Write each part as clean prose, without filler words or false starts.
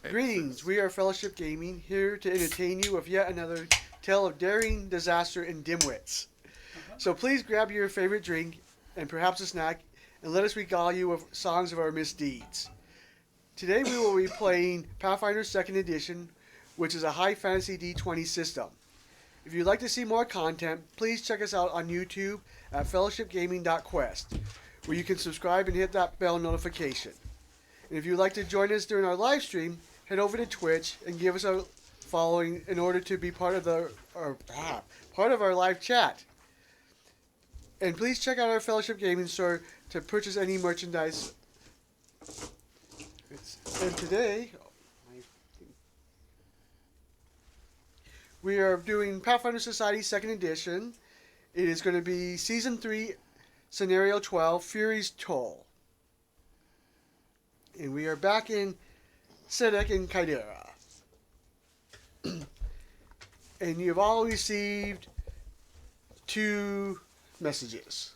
Greetings, we are Fellowship Gaming, here to entertain you with yet another tale of daring, disaster, and dimwits. So please grab your favorite drink and perhaps a snack and let us regale you with songs of our misdeeds. Today we will be playing Pathfinder 2nd Edition, which is a high fantasy D20 system. If you'd like to see more content, please check us out on YouTube at fellowshipgaming.quest, where you can subscribe and hit that bell notification. And if you'd like to join us during our live stream, head over to Twitch and give us a following in order to be part of our live chat. And please check out our Fellowship Gaming store to purchase any merchandise. And today, we are doing Pathfinder Society 2nd Edition. It is going to be Season 3, Scenario 12, Fury's Toll. And we are back in Sedek and Kaidera. And you've all received 2 messages.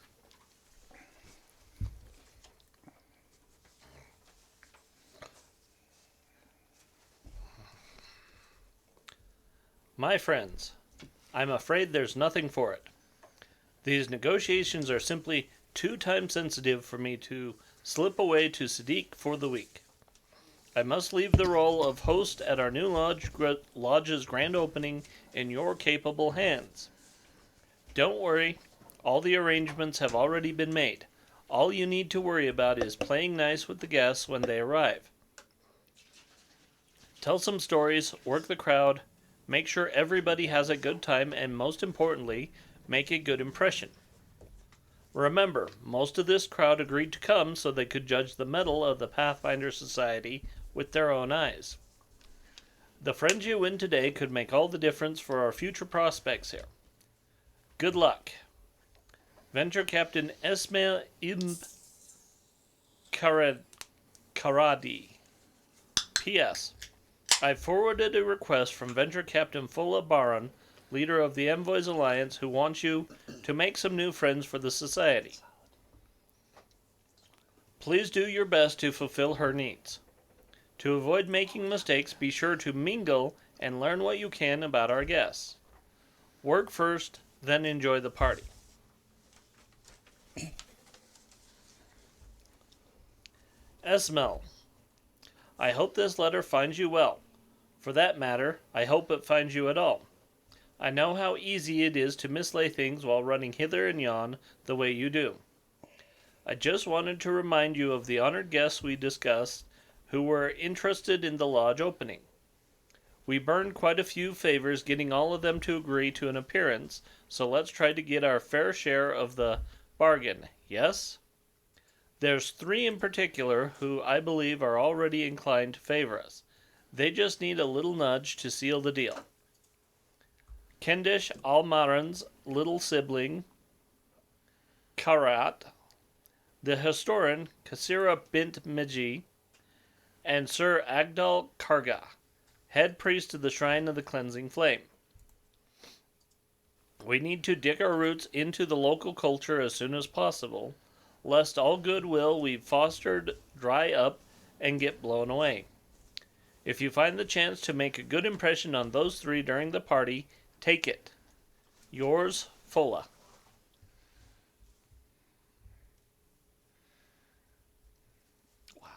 My friends, I'm afraid there's nothing for it. These negotiations are simply too time sensitive for me to slip away to Sadiq for the week. I must leave the role of host at our new lodge's grand opening in your capable hands. Don't worry, all the arrangements have already been made. All you need to worry about is playing nice with the guests when they arrive. Tell some stories, work the crowd, make sure everybody has a good time, and most importantly, make a good impression. Remember, most of this crowd agreed to come so they could judge the mettle of the Pathfinder Society with their own eyes. The friends you win today could make all the difference for our future prospects here. Good luck. Venture Captain Esma Ibn Karadi. P.S. I forwarded a request from Venture Captain Fola Baran, leader of the Envoys Alliance, who wants you to make some new friends for the Society. Please do your best to fulfill her needs. To avoid making mistakes, be sure to mingle and learn what you can about our guests. Work first, then enjoy the party. Esmel, I hope this letter finds you well. For that matter, I hope it finds you at all. I know how easy it is to mislay things while running hither and yon the way you do. I just wanted to remind you of the honored guests we discussed who were interested in the lodge opening. We burned quite a few favors getting all of them to agree to an appearance, so let's try to get our fair share of the bargain, yes? There's 3 in particular who I believe are already inclined to favor us. They just need a little nudge to seal the deal. Kendish Almaran's little sibling, Karat, the historian Kasira bint Meji, and Sir Agdal Karga, head priest of the Shrine of the Cleansing Flame. We need to dig our roots into the local culture as soon as possible, lest all goodwill we've fostered dry up and get blown away. If you find the chance to make a good impression on those 3 during the party, take it. Yours, Fola. Wow.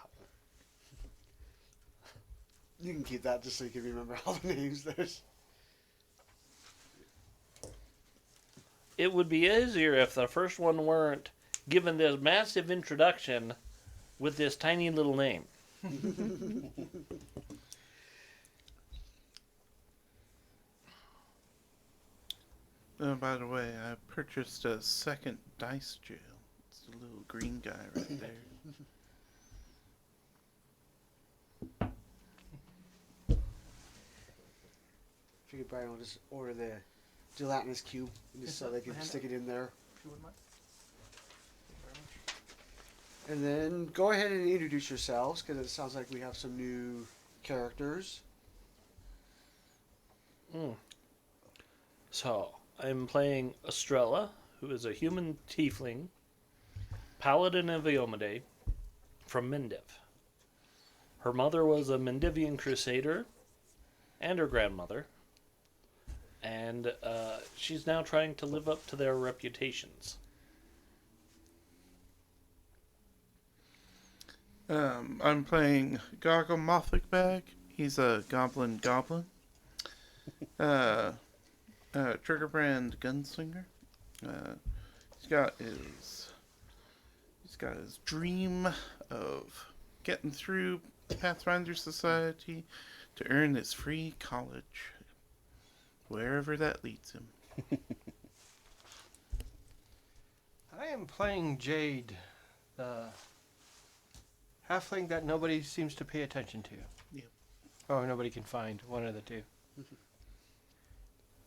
You can keep that just so you can remember all the names. It would be easier if the first one weren't given this massive introduction with this tiny little name. By the way, I purchased a second dice jail. It's the little green guy right there. Figured Brian will just order the gelatinous cube just so they can stick it in there. And then go ahead and introduce yourselves, because it sounds like we have some new characters. So, I'm playing Estrella, who is a human tiefling, paladin of Iomade, from Mindiv. Her mother was a Mendivian crusader, and her grandmother, and she's now trying to live up to their reputations. I'm playing Goggle Bag. He's a goblin. Triggerbrand gunslinger. He's got his dream of getting through Pathfinder Society to earn his free college, wherever that leads him. I am playing Jade, the halfling that nobody seems to pay attention to. Yep. Or nobody can find, one of the two.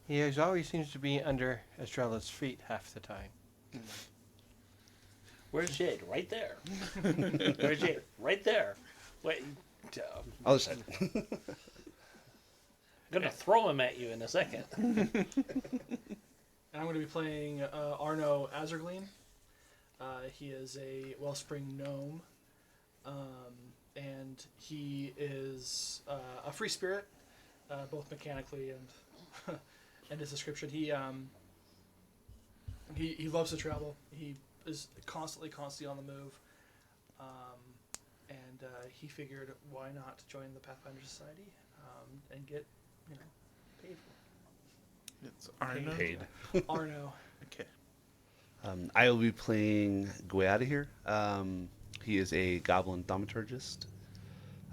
He always seems to be under Estrella's feet half the time. Where's Jade? Right there. Where's Jade? Right there. Wait. Other side. I'm gonna throw him at you in a second. And I'm going to be playing Arno Azerglean. He is a Wellspring gnome, and he is a free spirit, both mechanically and and his description. He loves to travel. He is constantly on the move, and he figured why not join the Pathfinder Society and get paid for it. It's Arno. Paid. Arno. Okay. I will be playing Guayada here. He is a goblin thaumaturgist.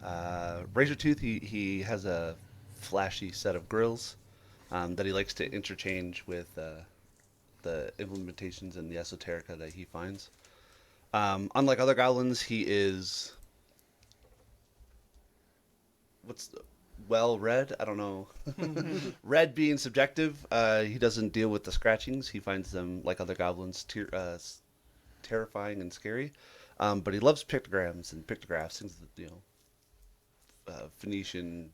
Razortooth, he has a flashy set of grills that he likes to interchange with the implementations and the esoterica that he finds. Unlike other goblins, he is well read. I don't know. Read being subjective. He doesn't deal with the scratchings. He finds them, like other goblins, terrifying and scary. But he loves pictograms and pictographs, things that, Phoenician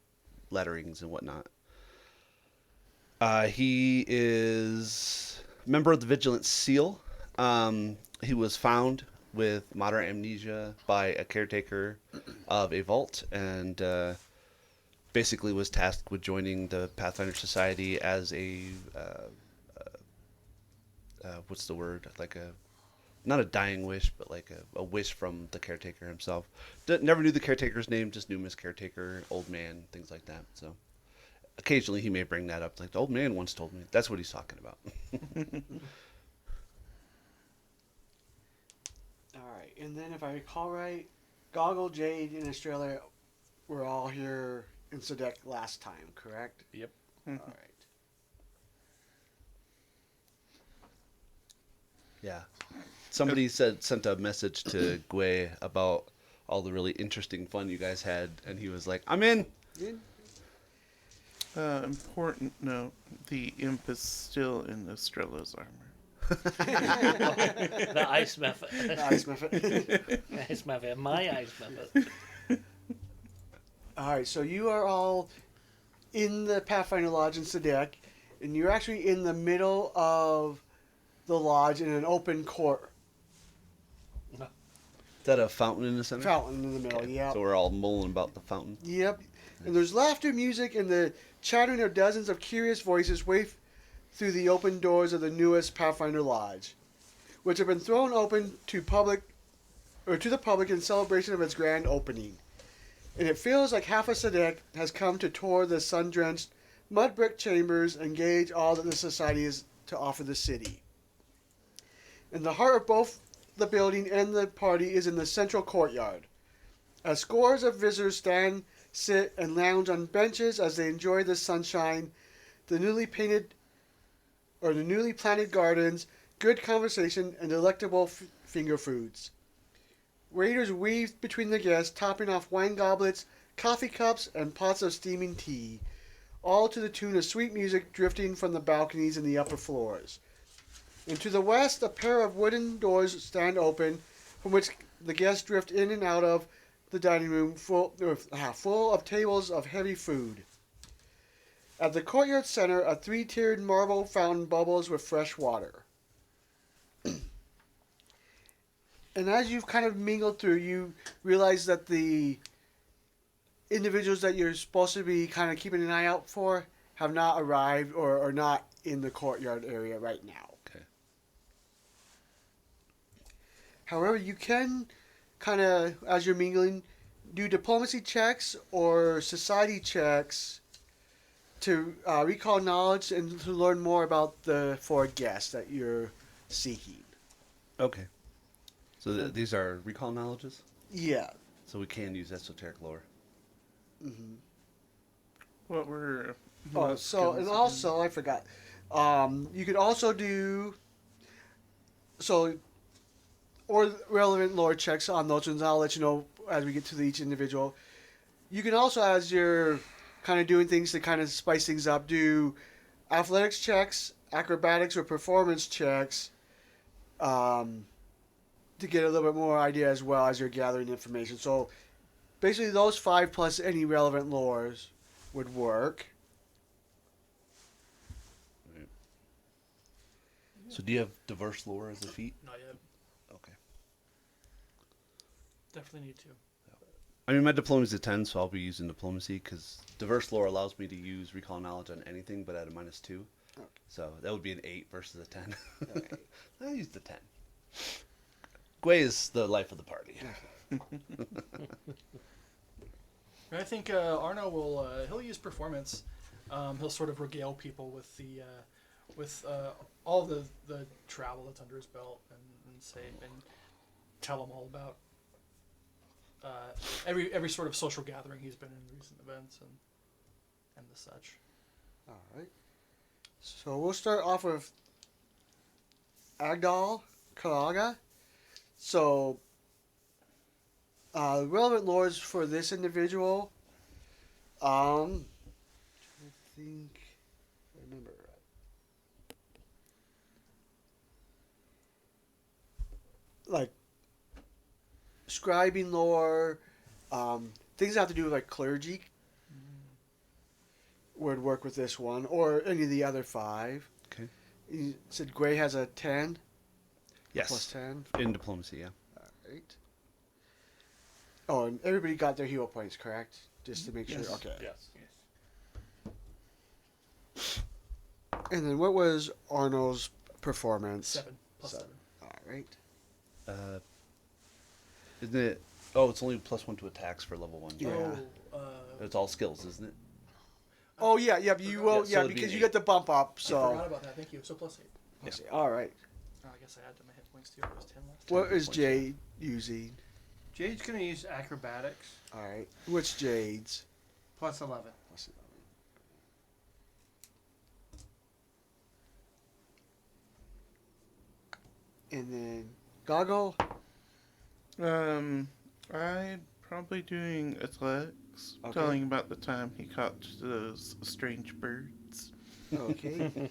letterings and whatnot. He is a member of the Vigilant Seal. He was found with moderate amnesia by a caretaker of a vault, and basically was tasked with joining the Pathfinder Society as a what's the word? Like not a dying wish, but like a wish from the caretaker himself. Never knew the caretaker's name, just knew him as caretaker, old man, things like that. So occasionally he may bring that up, like the old man once told me. That's what he's talking about. All right, and then if I recall right, Goggle, Jade, and Australia were all here in Sadek last time, correct? Yep. All right. Yeah. Somebody sent a message to Gwei about all the really interesting fun you guys had, and he was like, "I'm in." Important note: the imp is still in Estrella's armor. The ice method. The ice method. Ice method. My ice method. All right, so you are all in the Pathfinder Lodge in Sadek, and you're actually in the middle of the lodge in an open court. Is that a fountain in the center? Fountain in the middle, Okay. yeah. So we're all mulling about the fountain. Yep. And there's laughter, music, and the chattering of dozens of curious voices wave through the open doors of the newest Pathfinder Lodge, which have been thrown open to the public in celebration of its grand opening. And it feels like half of Sadek has come to tour the sun-drenched mud brick chambers and gauge all that the society is to offer the city. In the heart of both the building and the party is in the central courtyard, as scores of visitors stand, sit, and lounge on benches as they enjoy the sunshine, the newly planted gardens, good conversation, and delectable finger foods. Waiters weave between the guests, topping off wine goblets, coffee cups, and pots of steaming tea, all to the tune of sweet music drifting from the balconies in the upper floors. And to the west, a pair of wooden doors stand open, from which the guests drift in and out of the dining room full of tables of heavy food. At the courtyard center, a three-tiered marble fountain bubbles with fresh water. And as you've kind of mingled through, you realize that the individuals that you're supposed to be kind of keeping an eye out for have not arrived or are not in the courtyard area right now. Okay. However, you can kind of, as you're mingling, do diplomacy checks or society checks to recall knowledge and to learn more about the four guests that you're seeking. Okay. So these are recall knowledges? Yeah. So we can use esoteric lore. Mm-hmm. What were? Oh, what so skills and again? also I forgot. You could also do or relevant lore checks on those ones. I'll let you know as we get to each individual. You can also, as you're kind of doing things to kind of spice things up, do athletics checks, acrobatics, or performance checks to get a little bit more idea as well as you're gathering information. So basically, those 5 plus any relevant lores would work. So do you have diverse lore as a feat? Not yet. Okay. Definitely need to. I mean, my diplomacy is a 10, so I'll be using diplomacy because diverse lore allows me to use recall knowledge on anything but at a -2. Okay. So that would be an 8 versus a 10. Okay. I used the 10. Gwei is the life of the party. And I think Arno will he'll use performance. He'll sort of regale people with the all the travel that's under his belt and say and tell them all about every sort of social gathering he's been in recent events and the such. All right. So we'll start off with Agdal Kalaga. So, relevant lores for this individual. I think if I remember right. Like scribing lore, things that have to do with like clergy would work with this one, or any of the other 5. Okay. You said Gray has a 10? Yes. Plus 10? In diplomacy, yeah. Alright. Oh, and everybody got their hero points, correct? Just to make sure? Yes. Okay. Yes. And then what was Arno's performance? 7 plus 7. Alright. Isn't it? Oh, it's only +1 to attacks for level 1. Yeah. It's all skills, isn't it? Oh, yeah, you will, so yeah, it'd be because you an get the bump up, I so. forgot about that. Thank you. So plus 8. Let's see. Alright. Oh, I guess I added my hit points too. It was 10 left. What 10 is points, Jade using? Jade's going to use acrobatics Alright. What's Jade's? plus 11. Plus 11. And then Goggle? I'm probably doing athletics, Okay. telling about the time he caught those strange birds. Okay.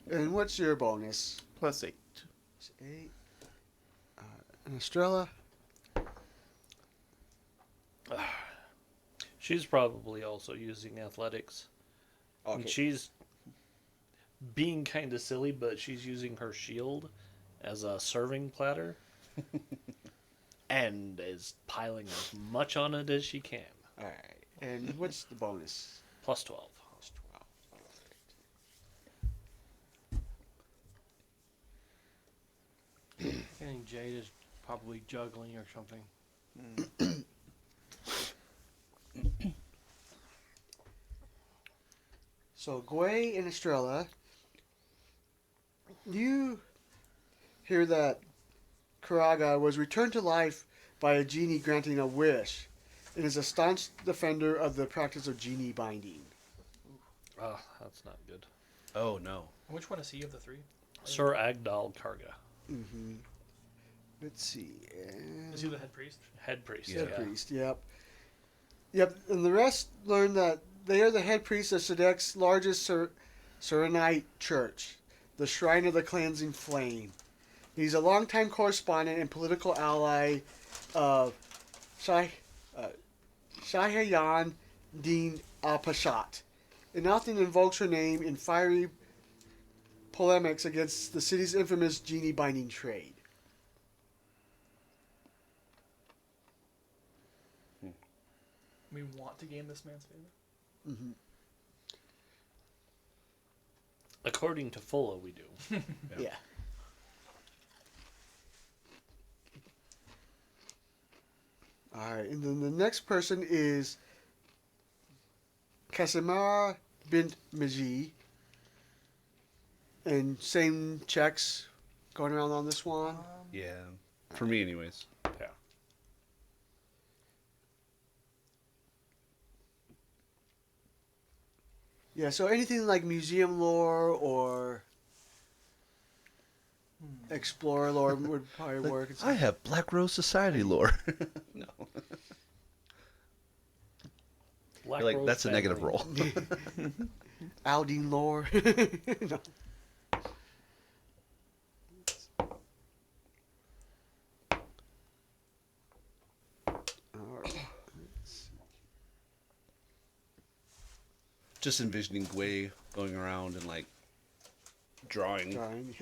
And what's your bonus? +8. It's 8. And Estrella? She's probably also using athletics. And Okay. she's being kind of silly, but she's using her shield as a serving platter and is piling as much on it as she can. Alright. And what's the bonus? Plus 12. Plus 12. Alright. I think Jade is probably juggling or something. So, Gwei and Estrella, you hear that Karaga was returned to life by a genie granting a wish and is a staunch defender of the practice of genie binding. Oh, that's not good. Oh, no. Which one is he of the 3? Sir Agdal Karga, Mm-hmm. Let's see. Is he the head priest? head priest. Yeah. Head priest, yep. Yep, and the rest learn that they are the head priest of Sedek's largest Serenite church, the Shrine of the Cleansing Flame. He's a longtime correspondent and political ally of Shahayan Din Al-Pashat, and often invokes her name in fiery polemics against the city's infamous genie binding trade. We want to gain this man's favor. Mm-hmm. According to Fulla, we do. Yeah. All right, and then the next person is Casimara bint Maji. And same checks going around on this one. Yeah. For me, anyways. Yeah. Yeah, so anything like museum lore or explorer lore would probably Like, work. I have Black Rose Society lore. No. Black You're like, Rose that's a negative family. roll. Aldine lore. No. All right. Just envisioning Gwei going around and like drawing Drawing.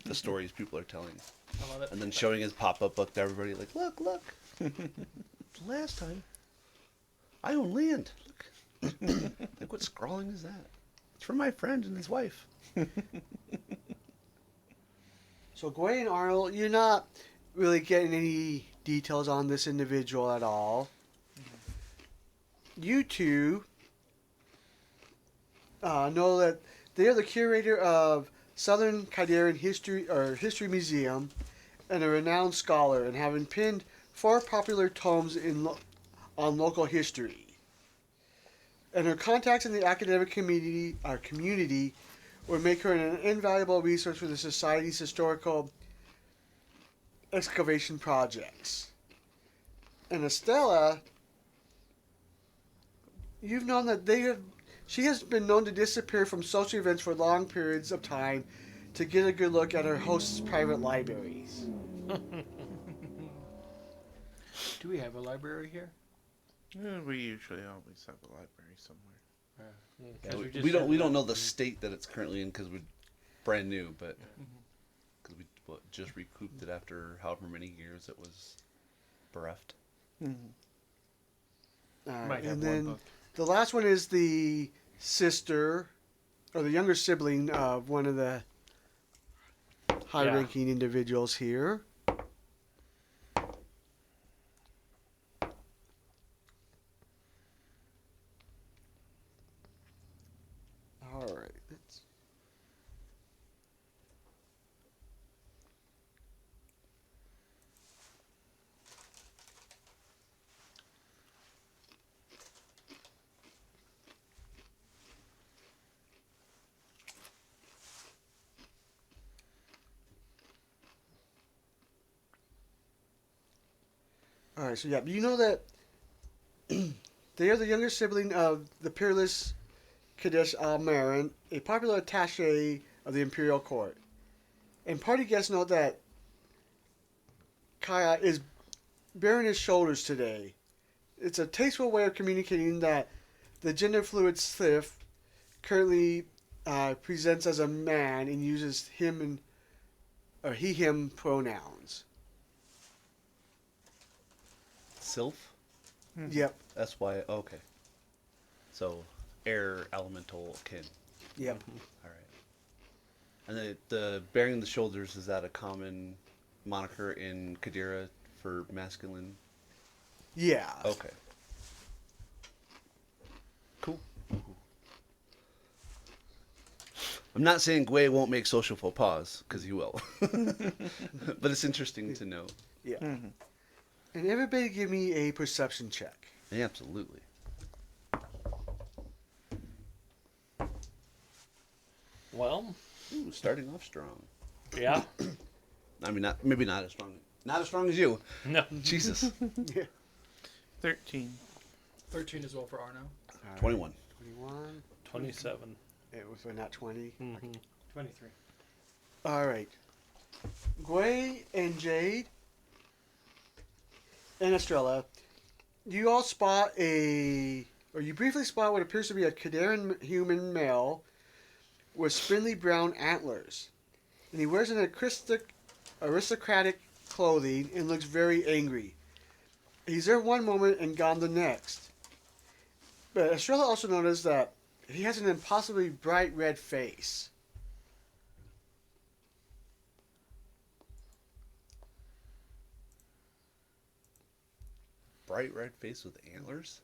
the stories people are telling, I love it. and then showing his pop-up book to everybody. Like, look. Last time, I own land. Look, like what scrawling is that? It's from my friend and his wife. So Gwei and Arnold, you're not really getting any details on this individual at all. You two know that they are the curator of Southern Kydarian History Museum and a renowned scholar, and having penned 4 popular tomes on local history. And her contacts in the academic community would make her an invaluable resource for the Society's historical excavation projects. And Estella, you've known that she has been known to disappear from social events for long periods of time to get a good look at her host's private libraries. Do we have a library here? Yeah, we usually always have a library somewhere. Yeah, 'Cause just we don't said that. know the state that it's currently in because we're brand new, but because we just recouped it after however many years it was bereft. All right, Might have and one then book. the last one is the sister or the younger sibling of one of the high-ranking individuals here. All right. All right, so yeah, you know that they are the younger sibling of the peerless Kadesh Al-Marin, a popular attaché of the Imperial Court. And party guests know that Kaya is bearing his shoulders today. It's a tasteful way of communicating that the gender fluid Sith currently presents as a man and uses him or he/him pronouns. Sylph? Yep, S-Y, okay. So, air elemental kin. yep. All right. And the bearing the shoulders, is that a common moniker in Kadira for masculine? Yeah. Okay. Cool. I'm not saying Gwei won't make social faux pas, because he will. But it's interesting to know. Yeah. And everybody give me a perception check. Yeah, absolutely. Well, Ooh, starting off strong. yeah. I mean, maybe not as strong. Not as strong as you. No. Jesus. Yeah. 13. 13 as well for Arno. 21. 21. 27. It was not 20. Mm-hmm. 23. All right. Gwei and Jade and Estrella, you all spot you briefly spot what appears to be a Kadaran human male with spindly brown antlers. And he wears an aristocratic clothing and looks very angry. He's there one moment and gone the next. But Estrella also noticed that he has an impossibly bright red face. Bright red face with antlers?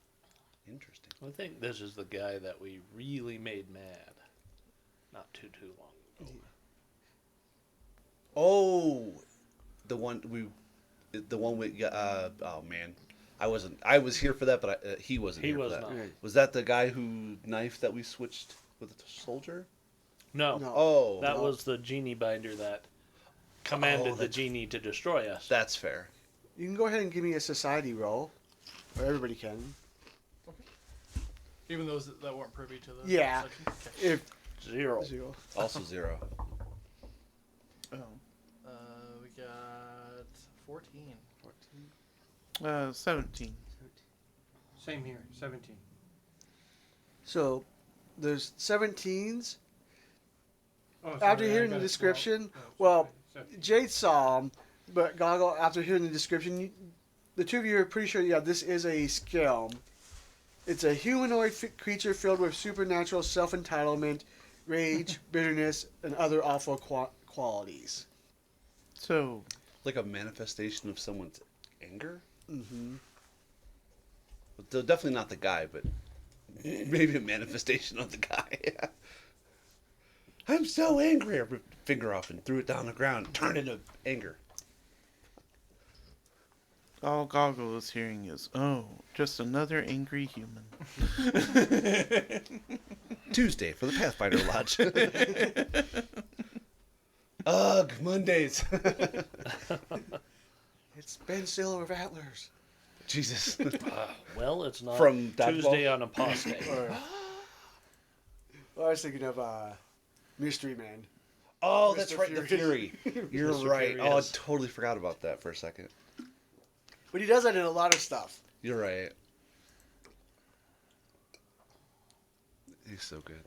Interesting. I think this is the guy that we really made mad. Not too long ago. Oh, the one we oh man, I was here for that, but he wasn't He here was for that. not. Was that the guy who knifed that we switched with the soldier? No, No. Oh, that no. was the genie binder that commanded the that's- genie to destroy us. that's fair. You can go ahead and give me a society roll. Or everybody can. Even those that weren't privy to the Yeah. section? Okay. If 0. 0. Also 0. Oh. We got 14. 17. Same here, 17. So there's 17s. Oh, After sorry, I hearing got the it. description, Oh, well, sorry. Jade saw him, but Goggle, after hearing the description, the two of you are pretty sure, yeah, this is a scale. It's a humanoid creature filled with supernatural self-entitlement, rage, bitterness, and other awful qualities. So, Like a manifestation of someone's anger? Mm-hmm. Definitely not the guy, but maybe a manifestation of the guy. I'm so angry. I ripped the finger off and threw it down the ground, turned into anger. all Goggle is hearing is, oh, just another angry human. Tuesday for the Pathfinder Lodge. Ugh, Mondays. It's Ben Stiller with antlers. Jesus. Well, it's not From Dodgeball? Tuesday on apostate. Or, well, I was thinking of Mystery Man. Oh, Mr. that's right, the Fury. Fury. You're Mr. right. Fury, Oh, I yes. totally forgot about that for a second. But he does that in a lot of stuff. You're right. He's so good.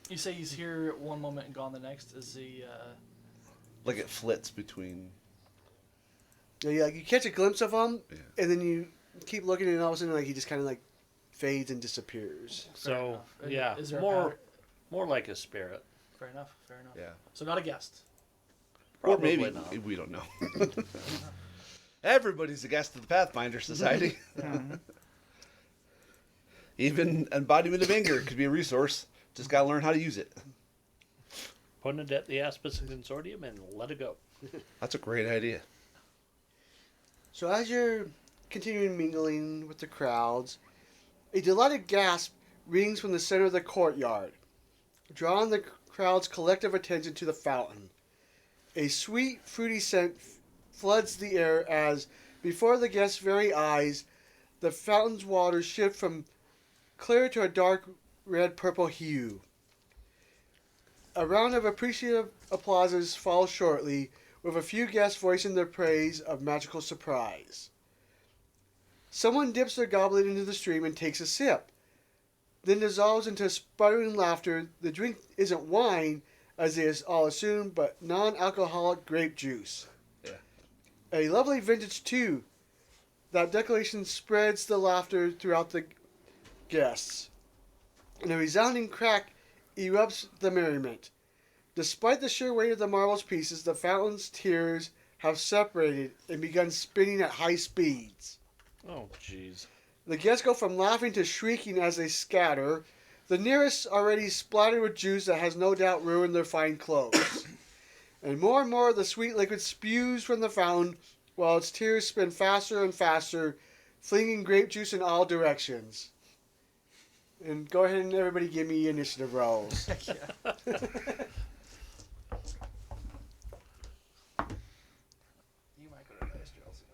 You say he's here one moment and gone the next. Is he? Like it flits between. Yeah, like you catch a glimpse of him, Yeah. and then you keep looking, and all of a sudden, like he just kind of like fades and disappears. So, enough. yeah, Is there a more pattern? more like a spirit. Fair enough. Fair enough. Yeah. So not a guest. Probably or maybe not. we don't know. Everybody's a guest of the Pathfinder Society. Even embodiment of anger could be a resource. Just gotta learn how to use it. Put it at the Aspis Consortium and let it go. That's a great idea. So as you're continuing mingling with the crowds, a delighted gasp rings from the center of the courtyard, drawing the crowd's collective attention to the fountain. A sweet, fruity scent floods the air as, before the guests' very eyes, the fountain's waters shift from clear to a dark red-purple hue. A round of appreciative applauses follows shortly, with a few guests voicing their praise of magical surprise. Someone dips their goblet into the stream and takes a sip, then dissolves into sputtering laughter. The drink isn't wine, as they all assume, but non-alcoholic grape juice. Yeah. A lovely vintage, too. That decoration spreads the laughter throughout the guests, and a resounding crack erupts the merriment. Despite the sheer weight of the marbles pieces, the fountain's tiers have separated and begun spinning at high speeds. Oh, jeez. The guests go from laughing to shrieking as they scatter, the nearest already splattered with juice that has no doubt ruined their fine clothes. And more the sweet liquid spews from the fountain, while its tears spin faster and faster, flinging grape juice in all directions. And go ahead and everybody give me initiative rolls. You might go to dice, Chelsea.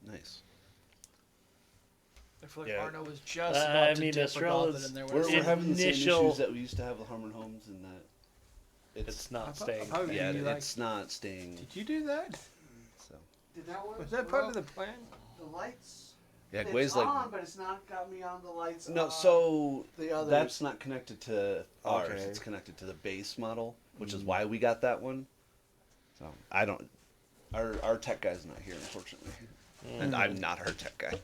Nice. I feel like Yeah. Arno was just I about to mean, dip a Estrella's- goblet in there. We're, when we're having the same Initial- issues that we used to have with Harmon Homes, and that It's not staying. Probably yeah, be like, it's not staying. did you do that? So Did that work? Was that part of the plan? The lights? yeah, It's Gway's like on, but it's not got me on the lights. no. on So the others. that's not connected to ours. Okay. It's connected to the base model, which is why we got that one. So I don't. Our tech guy's not here, unfortunately, and I'm not our tech guy.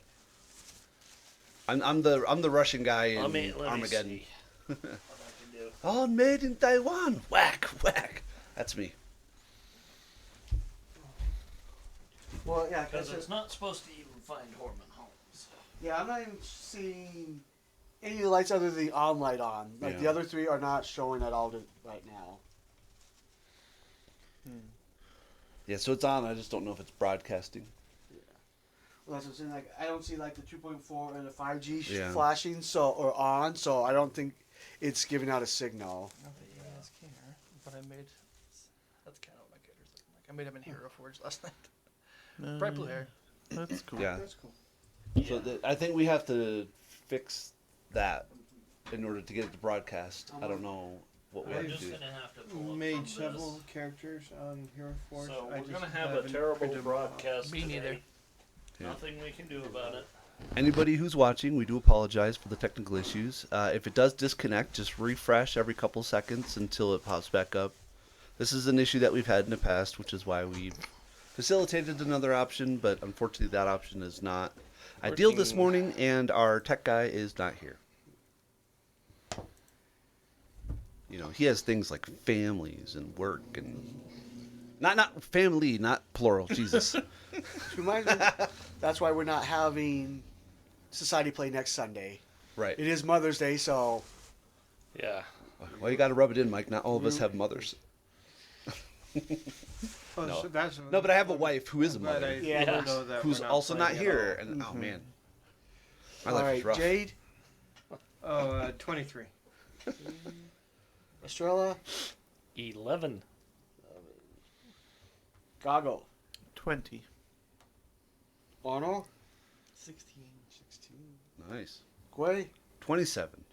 I'm the Russian guy in Let me Armageddon. see what I can do. All made in Taiwan. Whack whack. That's me. Well, yeah, Because it's not supposed to even find Horman Holmes. yeah, I'm not even seeing any lights other than the on light on. Like the Yeah. other three are not showing at all right now. Yeah, so it's on. I just don't know if it's broadcasting. Well, that's what I'm saying. Like I don't see like the 2.4 and the 5G Yeah. flashing or on, so I don't think it's giving out a signal. No, the ES here, but I made. That's kind of what my character's looking like. I made him in Hero Forge last night. Bright blue hair. That's cool. Yeah. That's cool. So I think we have to fix that in order to get it to broadcast. I don't know what we We're have to just do. going to have to pull up Made from several this. characters on Hero Force. So I we're just going to have a haven't terrible printed them out. broadcast Me today. neither. Yeah. Nothing we can do about it. Anybody who's watching, we do apologize for the technical issues. If it does disconnect, just refresh every couple seconds until it pops back up. This is an issue that we've had in the past, which is why we've facilitated another option, but unfortunately that option is not ideal this Working. morning, and our tech guy is not here. You know, he has things like families and work and not family, not plural. Jesus. Reminds me, that's why we're not having Society Play next Sunday. Right. It is Mother's Day, so Yeah. Well, you got to rub it in, Mike. Not all of us have mothers. Oh, No. so that's, No, but I have a wife who is a I'm glad mother, I Yeah. know that who's we're also not playing at here. all. And oh man, my all life right, is rough. Jade, Oh, 23. Estrella, 11. Gago, 20. Arno, 16. 16, Nice. Gwei, 27.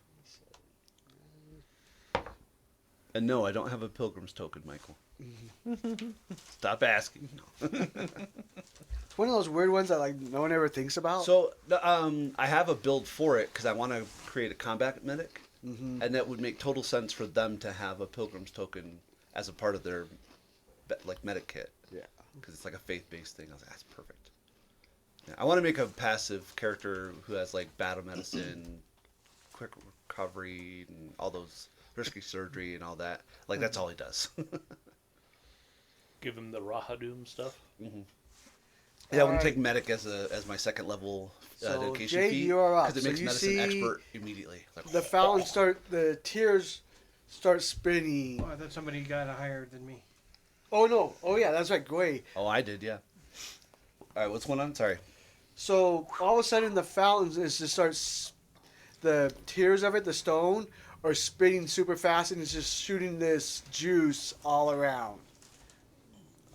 And no, I don't have a pilgrim's token, Michael. Stop asking. It's one of those weird ones that like no one ever thinks about. So, I have a build for it because I want to create a combat medic, Mhm. and that would make total sense for them to have a pilgrim's token as a part of their like medic kit. Yeah. Because it's like a faith-based thing. I was like, that's perfect. Yeah, I want to make a passive character who has like battle medicine, quick recovery, and all those risky surgery and all that. Like that's all he does. Give him the Rahadoom stuff. Yeah, I want Alright. to take medic as my second level So, dedication Jade, fee you are up. because it So makes you medicine see expert immediately. Like, The fountain the tears start spinning. Oh, I thought somebody got higher than me. Oh no! Oh yeah, that's right, Gwei. oh, I did, yeah. All right, what's going on? Sorry. So all of a sudden, the fountains is just starts. The tears of it, the stone, are spinning super fast, and it's just shooting this juice all around.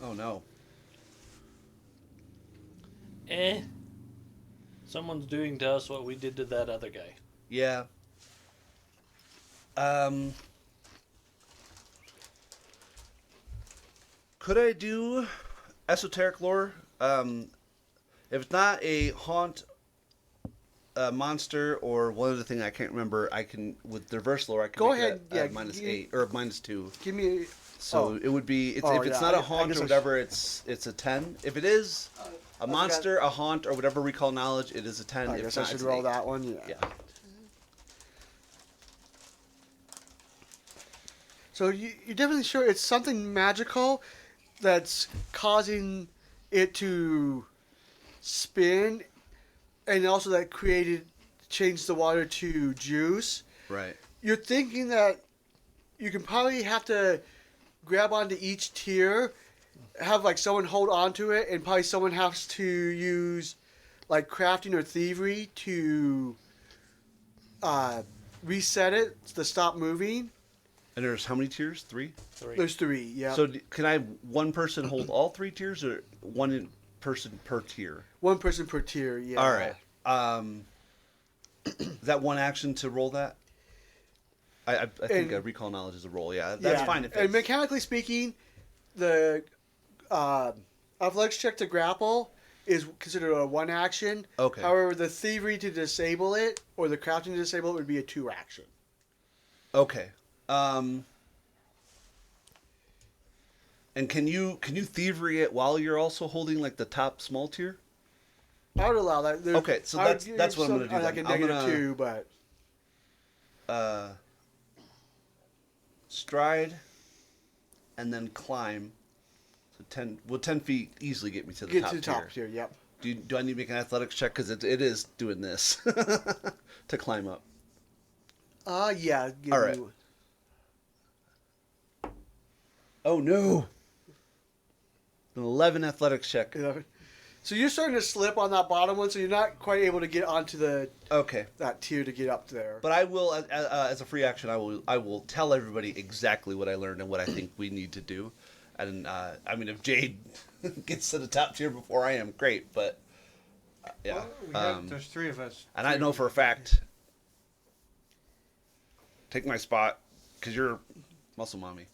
Oh no. Someone's doing to us what we did to that other guy. Yeah. Could I do esoteric lore? If it's not a haunt, monster, or one other thing I can't remember, I can with diverse lore. I can Go make ahead, it yeah, at -8 you- or -2. Give me. So Oh. it would be if Oh, it's yeah, not a I haunt guess or I whatever, it's a 10. If it is a forgot. monster, a haunt, or whatever we call knowledge, it is a 10. I If guess not, I should it's roll an 8. that one. Yeah. Yeah. So you're definitely sure it's something magical that's causing it to spin, and also that changed the water to juice. Right. You're thinking that you can probably have to grab onto each tier, have like someone hold onto it, and probably someone has to use like crafting or thievery to reset it to stop moving. And there's how many tiers? 3? 3. There's 3, yeah. So can I one person hold all 3 tiers, or person per tier? One person per tier, yeah. All right. Is that one action to roll that? I think And- recall knowledge is a roll. Yeah, that's Yeah. fine. If And it's, mechanically speaking, the athletics check to grapple is considered a 1 action. Okay. However, the thievery to disable it or the crafting to disable it would be a 2 action. okay. And can you thievery it while you're also holding like the top small tier? I would allow that. Okay, so I would that's give what I'm some- gonna do. Like then. a I'm negative gonna 2, but stride, and then climb. So 10 feet easily get me to the get top to the tier. top tier. Yep. Do I need to make an athletics check because it is doing this to climb up? Yeah. Give All right. you- Oh no! An 11 athletics check. So you're starting to slip on that bottom one, so you're not quite able to get onto Okay, that tier to get up there. but I will, as a free action, I will tell everybody exactly what I learned and what I think we need to do. And I mean, if Jade gets to the top tier before I am, great. But yeah, There's 3 of us. and I know for a fact. Take my spot, because you're muscle mommy.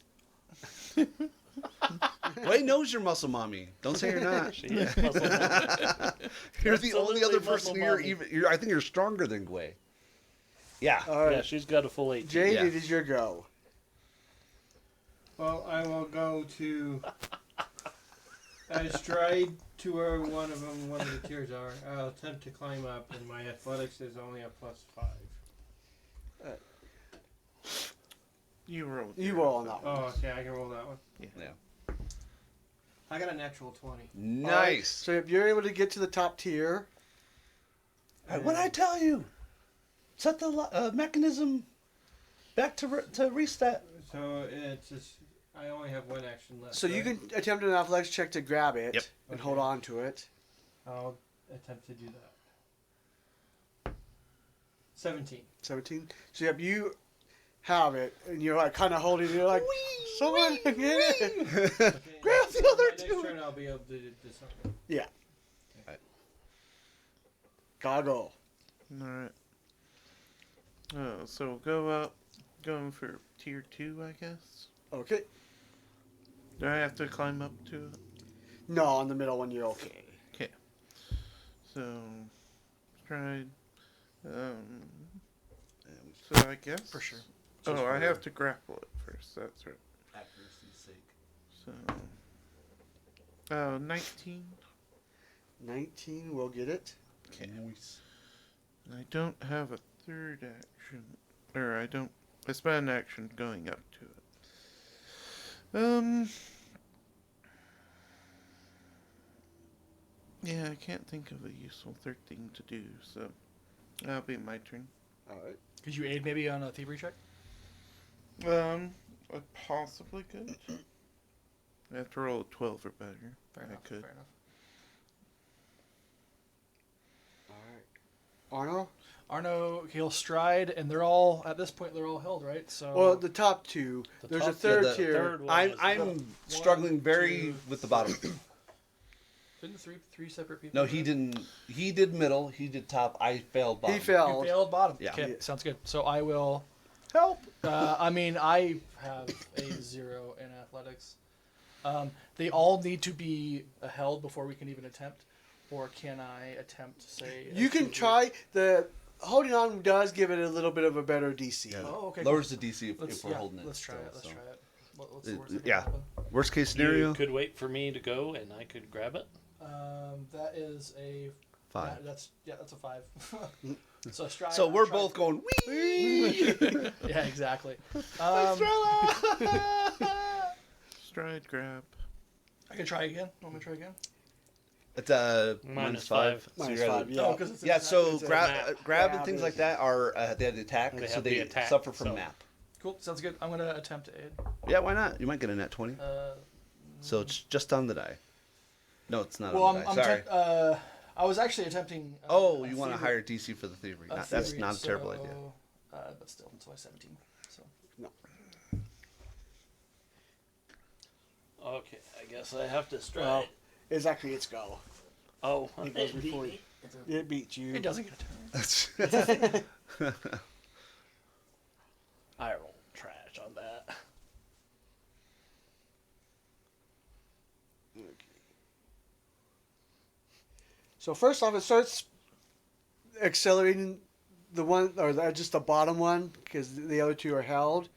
Wade knows you're muscle mommy. Don't say you're not. She is muscle mommy. You're the only Absolutely other muscle person here. mommy. I think you're stronger than Gway. Yeah. All right. Yeah, she's got a full 18. Jade, Yeah. it is your go. Well, I will go to. I stride to where one of the tiers are. I'll attempt to climb up, and my athletics is only a +5. You roll. You roll on that one. Oh, okay, I can roll that one. Yeah. I got a natural 20. Nice. So if you're able to get to the top tier, What did I tell you? Set the mechanism back to reset. So it's just I only have 1 action left. so you right? can attempt an athletics check to grab it Yep. and Okay. hold on to it. I'll attempt to do that. 17. 17. So yep, you have it, and you're like kind of holding it. You're like, someone get it. Okay, Grab the so other my two. Next turn I'll be able to do something. Yeah. Goggle. Alright. So we'll go up. Going for tier 2, I guess. Okay. Do I have to climb up to it? No, on the middle one you're okay. Okay. So, stride. So I guess. For sure. Oh, I have to grapple it first. That's right. Accuracy's sake. So. 19. 19 will get it. Okay. I don't have a third action. Or I don't. I spend an action going up to it. Yeah, I can't think of a useful third thing to do, so that'll be my turn. All right. Could you aid maybe on a thievery check? I possibly could. I have to roll a 12 or better. Fair I enough. could. Fair enough. All right. Arno? Arno, he'll stride, and they're all at this point. They're all held, right? So Well, the top two. The There's a top- third Yeah, the tier. third one is I'm struggling very two, with the bottom. didn't three separate people? No, do he it? didn't. He did middle. He did top. I failed bottom. He failed. You failed bottom. Yeah. Okay, Yeah. sounds good. So I will. Help. I mean, I have a 0 in athletics. They all need to be held before we can even attempt, or can I attempt, say? a You can thievery? try. The holding on does give it a little bit of a better DC. Yeah. Oh, okay. Lowers the DC if Let's, we're yeah, holding it. let's try still, it. Let's so. try it. What's the worst that can Yeah. happen? Worst case scenario. You could wait for me to go and I could grab it. That is a 5. That's a 5. So stride. So I'm we're trying- both going. Wee! Yeah, exactly. Stride, grab. I can try again. Want me to try again? It's Minus -5. five. So Minus you're at 5. a- Yeah. Oh, because it's an Yeah, attack. so It's a grab, map. grab Grab and things is- like that are they have the attack, They so have they the attack, suffer from so- map. Cool. Sounds good. I'm gonna attempt to aid. Yeah, why not? You might get a net 20. Uh, So it's just on the die. No, it's not well, on the I'm die. Sorry. I was actually attempting. Oh, a you want a thievery- higher DC for the thievery. a That's thievery, not a terrible so, idea. But still, it's only 17. So Okay, I guess I have to stride. Well, it's actually its go. Oh, It goes before you. It beats you. it doesn't get a turn. I roll trash on that. So first off, it starts accelerating the one, or just the bottom one, because the other two are held,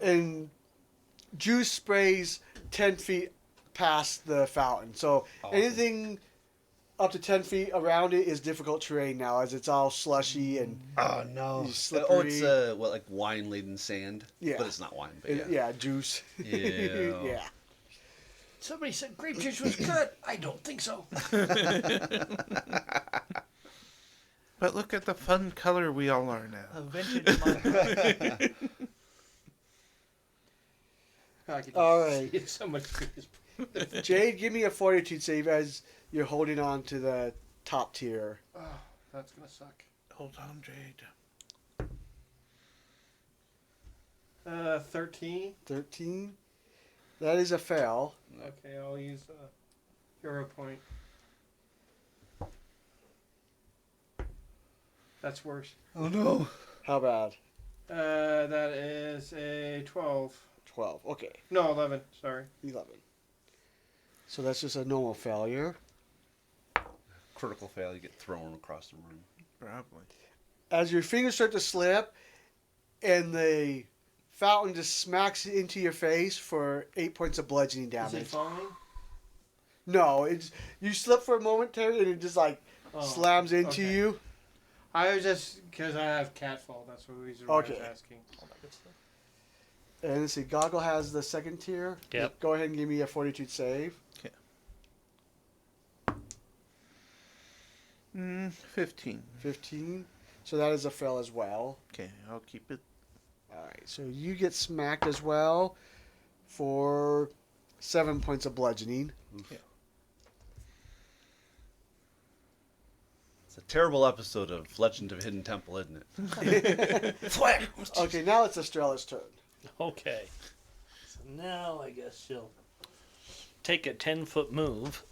and juice sprays 10 feet past the fountain. So anything up to 10 feet around it is difficult terrain now, as it's all slushy and Oh no! Slippery. Oh, it's like wine laden sand. Yeah. But it's not wine. But yeah. juice. Yeah. Yeah. Somebody said grape juice was good. I don't think so. But look at the fun color we all are now. A vintage Montana. I could All just right. see somebody please. Jade, give me a fortitude save as you're holding on to the top tier. Oh, that's gonna suck. Hold on, Jade. 13. 13. That is a fail. Okay, I'll use a hero point. That's worse. Oh no! How bad? That is a 12. 12. Okay. No, 11. Sorry. 11. So that's just a normal failure. Critical fail. You get thrown across the room. Probably. As your fingers start to slip and the fountain just smacks into your face for 8 points of bludgeoning Is it damage. falling? No, it's you slip for a moment, Terry, and it just like Oh, slams into okay. you. I was just because I have catfall. That's the reason why I Okay. was asking. All that good stuff. And let's see, Goggle has the second tier. Yep. Go ahead and give me a fortitude save. 15. 15. So that is a fail as well. Okay, I'll keep it. Alright, so you get smacked as well for 7 points of bludgeoning. It's a terrible episode of Legend of Hidden Temple, isn't it? Okay, now it's Estrella's turn. Okay. So now I guess she'll take a 10-foot move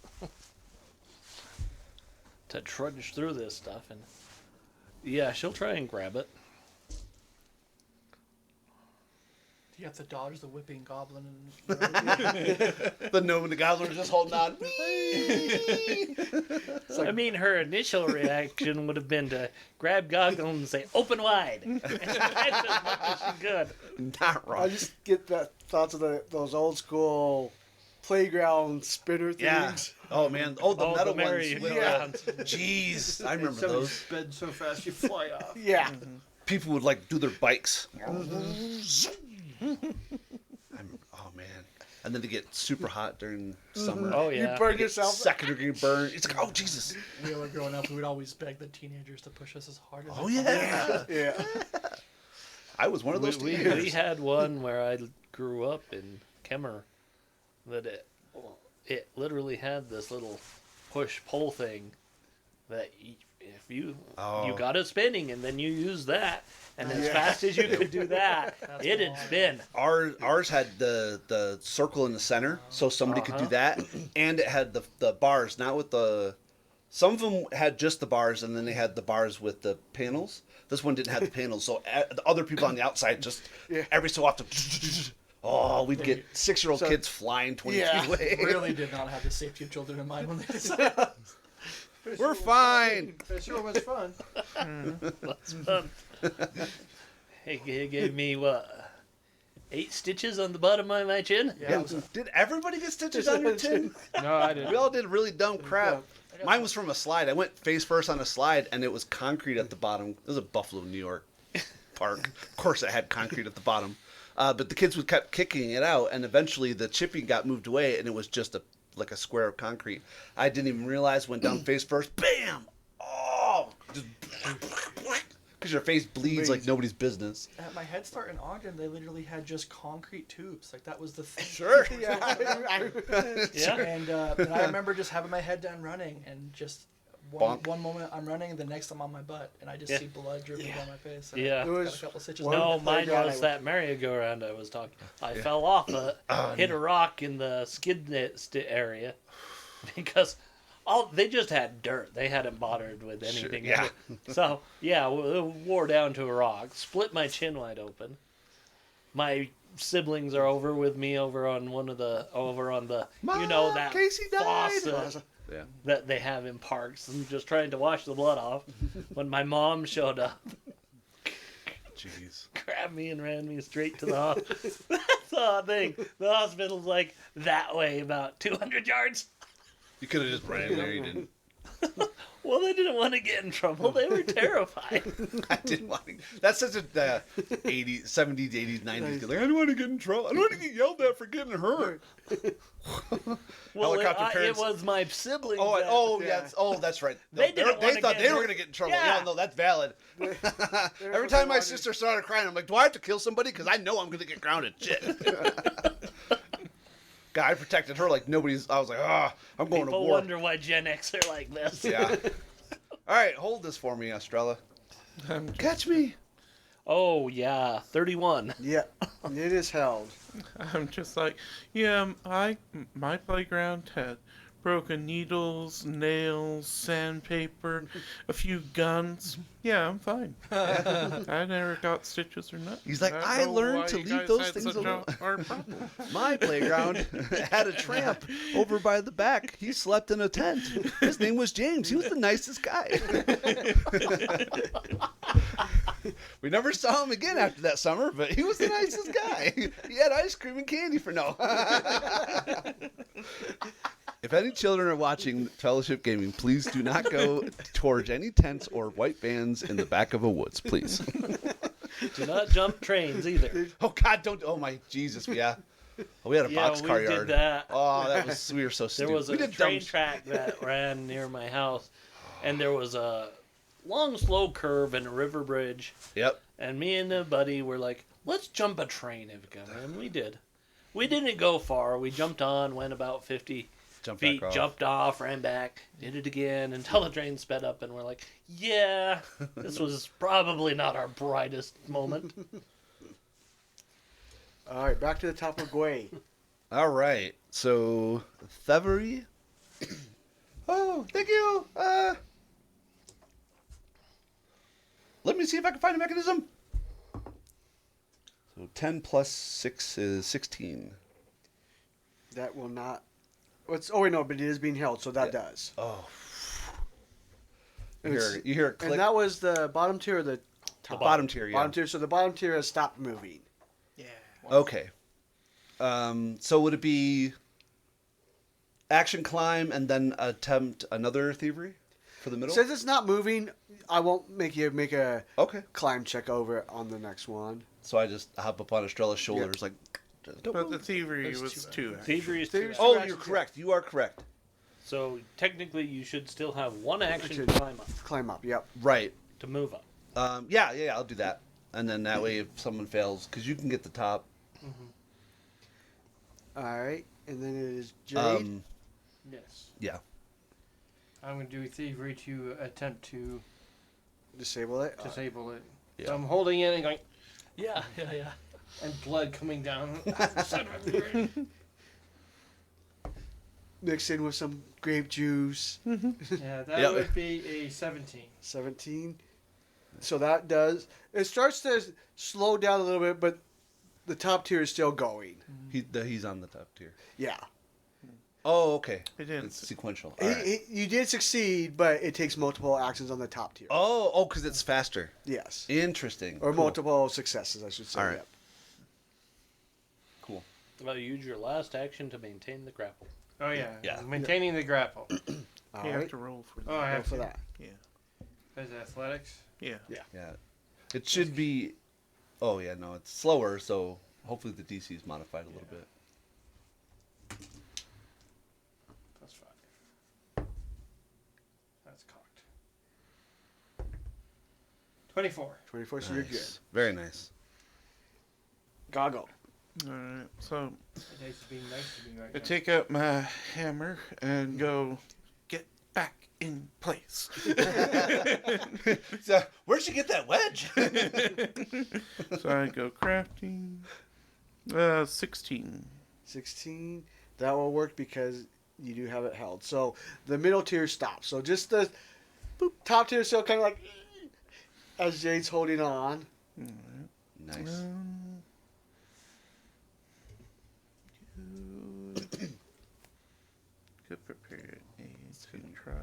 to trudge through this stuff, and yeah, she'll try and grab it. You have to dodge the whipping goblin. The gnome and the goblin are just holding on. I mean, her initial reaction would have been to grab Goggle and say, "Open wide." That's as much as she could. Not I wrong. just get the thoughts of those old school playground spinner Yeah. things. Oh man. Oh, the Oh, metal the ones. merry with Yeah. Jeez, I And remember somebody those. sped so fast you fly off. Yeah. People would like do their bikes. Oh man. And then they get super hot during summer. Oh You yeah. burn Get yourself. second degree burn. It's like, oh Jesus. We were growing up, we would always beg the teenagers to push us as hard as Oh they yeah. Yeah. I was one of those we teenagers. had one where I grew up in Kemmer that it literally had this little push pull thing that if you got it spinning and then you use that and as Yeah. fast as you could do that, That's it'd wild. spin. Ours had the circle in the center, so somebody could do that, and it had the bars, not with the. Some of them had just the bars, and then they had the bars with the panels. This one didn't have the panels, so the other people on the outside just Yeah. every so often. Oh, we'd get 6-year-old So- kids flying 20 Yeah. feet away. really did not have the safety of children in mind when they did that. We're fine. It sure was fun. That's fun. He gave me what? 8 stitches on the bottom of my chin? Yeah, it was Did everybody get stitches on your chin? No, I We didn't. all did really dumb crap. Mine was from a slide. I went face first on a slide, and it was concrete at the bottom. It was a Buffalo, New York park. Of course, it had concrete at the bottom. But the kids would kept kicking it out, and eventually the chipping got moved away, and it was just like a square of concrete. I didn't even realize. Went down face first. Bam! Oh! Because your face bleeds like nobody's business. At my Head Start in Ogden, they literally had just concrete tubes. Like, that was the thing. Sure. Yeah. Yeah. And I remember just having my head down running, and just Bonk. one moment I'm running, and the next I'm on my butt, and I just Yeah. see blood dripping down my face. And Yeah. It I got was a couple stitches. one- No, mine playground was I- that merry-go-round I was talking. I fell off hit a rock in the skid area because they just had dirt. They hadn't bothered with anything. yeah. So yeah, it wore down to a rock, split my chin wide open. My siblings are over with me over on the you know that Casey died. faucet Yeah. that they have in parks. I'm just trying to wash the blood off when my mom showed up. Jeez. Grabbed me and ran me straight to the hospital. So thing. The hospital's like that way, about 200 yards. You could have just ran in there. You didn't. Well, they didn't want to get in trouble. They were terrified. I didn't want to. That's such a 80s, 70s, 80s, 90s. Like, I don't want to get in trouble. I don't want to get yelled at for getting hurt. Well, Helicopter it parents. was my siblings. That's right. They didn't They wanna thought get they were hurt. going to get in trouble. Yeah. Yeah, no, that's valid. Every time my sister started crying, I'm like, do I have to kill somebody? Because I know I'm going to get grounded. Shit. God, I protected her like nobody's. I was like, I'm going People to war. wonder why Gen X are like this. Yeah. All right, hold this for me, Estrella. Catch me. Oh, yeah. 31. Yeah, it is held. I'm just like, yeah, my playground had broken needles, nails, sandpaper, a few guns. Yeah, I'm fine. I never got stitches or nothing. He's like, don't I know learned why to you leave guys those had things such a alone. hard problem. My playground had a tramp over by the back. He slept in a tent. His name was James. He was the nicest guy. We never saw him again after that summer, but he was the nicest guy. He had ice cream and candy for no. If any children are watching Fellowship Gaming, please do not go towards any tents or white vans in the back of a woods, please. Do not jump trains either. Oh, God, don't. Oh, my Jesus, yeah. Oh, we had a Yeah, boxcar we yard. did that. Oh, that was, we were so stupid. There was we a did train dumb- track that ran near my house, and there was a long, slow curve and a river bridge. Yep. And me and a buddy were like, let's jump a train if we can. And we did. We didn't go far. We jumped on, went about 50 Jump feet, back off. jumped off, ran back, did it again until the train sped up, and we're like, yeah, this was probably not our brightest moment. All right, back to the top of Gwei. All right. So, Thievery. Oh, thank you. Let me see if I can find a mechanism. So 10 plus 6 is 16. That will not. Oh wait, no, but it is being held, so that does. Oh. And it's- You hear a click. And that was the bottom tier or the top? bottom tier, yeah. Bottom tier. So the bottom tier has stopped moving. Yeah. Okay. So would it be action climb and then attempt another thievery for the middle? Since it's not moving, I won't make you make a Okay. climb check over it on the next one. So I just hop up on Estrella's shoulders like. Don't But the move. thievery There's was two two. Thievery is Thievery's two. Oh, actions, you're yeah. correct. You are correct. So technically, you should still have one action Action. climb up Climb up. Yep. Right. to move up. Yeah, I'll do that. And then that way, if someone fails, because you can get the top. All right, and then it is Jade. Yes. Yeah. I'm going to do thievery to attempt to Disable it. disable it. Yeah. So I'm holding it and going, Yeah. and blood coming down. Son of a bitch. Mixed in with some grape juice. Yeah, that Yeah. would be a 17. 17. So that does. It starts to slow down a little bit, but the top tier is still going. He's on the top tier. Yeah. Oh, okay. It didn't. It's sequential. All right. You did succeed, but it takes multiple actions on the top tier. Oh, because it's faster. Yes. Interesting. Or Cool. multiple successes, I should say. All right. Yep. Cool. Well, use your last action to maintain the grapple. Oh, yeah. Yeah. Maintaining the grapple. All You right. have to roll for that. Oh, I Go have for to. that. Yeah. That's athletics. Yeah. Yeah. It should be. Oh, yeah, no, it's slower, so hopefully the DC is modified a little bit. Plus 5. That's cocked. 24. 24, so you're good. Nice. Very nice. Goggle. Alright, so The dice is being nice to me right I now. take out my hammer and go, get back in place. So, where'd you get that wedge? So I go crafting. 16. 16. That will work because you do have it held. So the middle tier stops. So just the top tier is still kind of like as Jade's holding on. Nice. Could prepare a to try.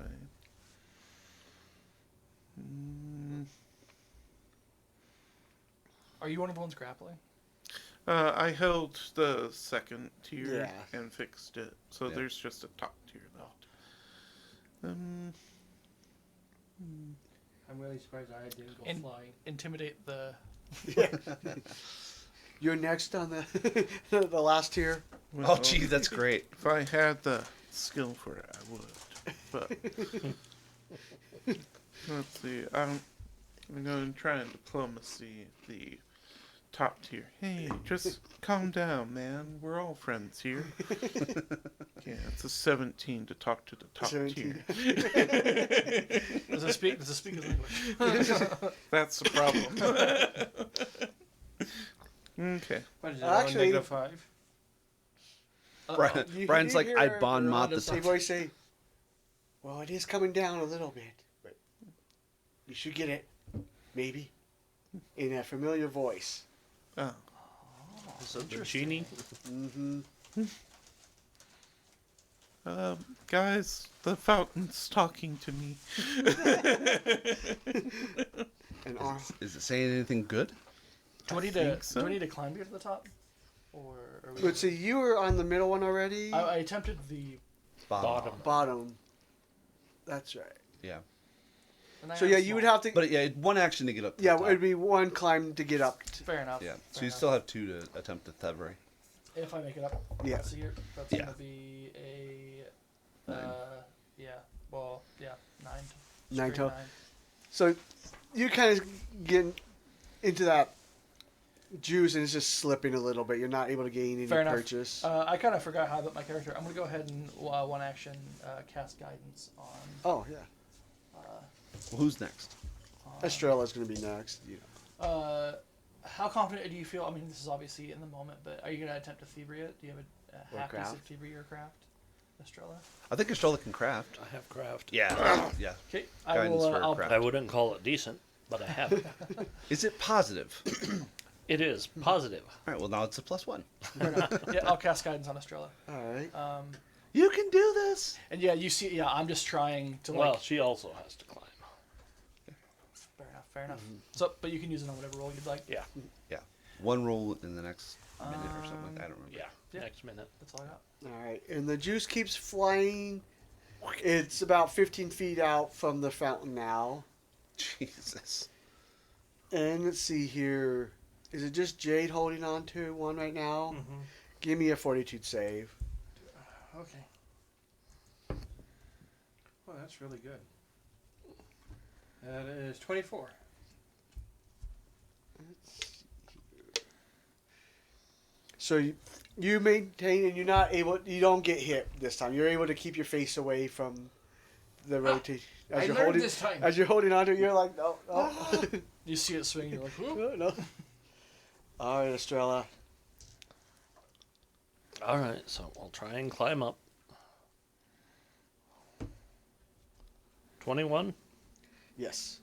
Are you one of the ones grappling? I held the second tier Yeah. and fixed it, so Yeah. there's just a top tier left. Um, I'm really surprised I didn't go In- flying. Intimidate the. You're next on the the last tier. well, Oh, gee, that's great. if I had the skill for it, I would. But let's see. I'm going to try and diplomacy the top tier. Hey, just calm down, man. We're all friends here. Yeah, it's a 17 to talk to the top 17. tier. Does it speak? Does it speak his language? That's the problem. Okay. What is it? Actually- -5? Brian, You Brian's did like, hear I bon your mot the Say voice say, well, it is coming down a little bit, but you should get it, maybe, in a familiar voice. Oh. So the genie. Mm-hmm. Guys, the fountain's talking to me. And Arl, Is it saying anything good? Do we need think to? so. Do we need to climb to get to the top? Or are we? let's see, you were on the middle one already. I attempted the. Bottom. Bottom. That's right. Yeah. and I So am yeah, you would small. have to. But yeah, one action to get up to Yeah, the top. it'd be one climb to get up. Fair enough. Yeah, so fair you enough. still have 2 to attempt the Thevere. If I make it up. Yeah. That's that's Yeah. gonna be a. 9. Yeah. Well. Yeah. 9. 9 straight to- So you kind of get into that juice and it's just slipping a little bit. You're not able to gain any Fair enough. purchase. I kind of forgot how I built my character. I'm gonna go ahead and one action cast guidance on. Oh yeah, Well, who's next? Estrella's gonna be next. You know. How confident do you feel? I mean, this is obviously in the moment, but are you gonna attempt to thievery it? Do you have a Or half piece craft? of thievery or craft, Estrella? I think Estrella can craft. I have craft. Yeah, yeah. Okay, I Guidance will. for I'll, craft. I wouldn't call it decent, but I have it. Is it positive? It is positive. All right, well, now it's a +1. fair enough. Yeah, I'll cast guidance on Estrella. All right. You can do this! And yeah, you see, yeah, I'm just trying to like. Well, she also has to climb. Fair enough. Fair enough. So, but you can use it on whatever roll you'd like. Yeah. Yeah. One roll in the next minute or something like that. I don't remember. Yeah. Yeah. Next minute. That's all I got. All right, and the juice keeps flying. It's about 15 feet out from the fountain now. Jesus. And let's see here. Is it just Jade holding on to one right now? Mm-hmm. Give me a fortitude save. Okay. Well, that's really good. That is 24. So you maintain, and you're not able. You don't get hit this time. You're able to keep your face away from the rotation. I You're learned holding, this time. as you're holding on to it, you're like, no, no, You see it swing, you're like, whoop. no, no. All right, Estrella. All right, so we'll try and climb up. 21. Yes.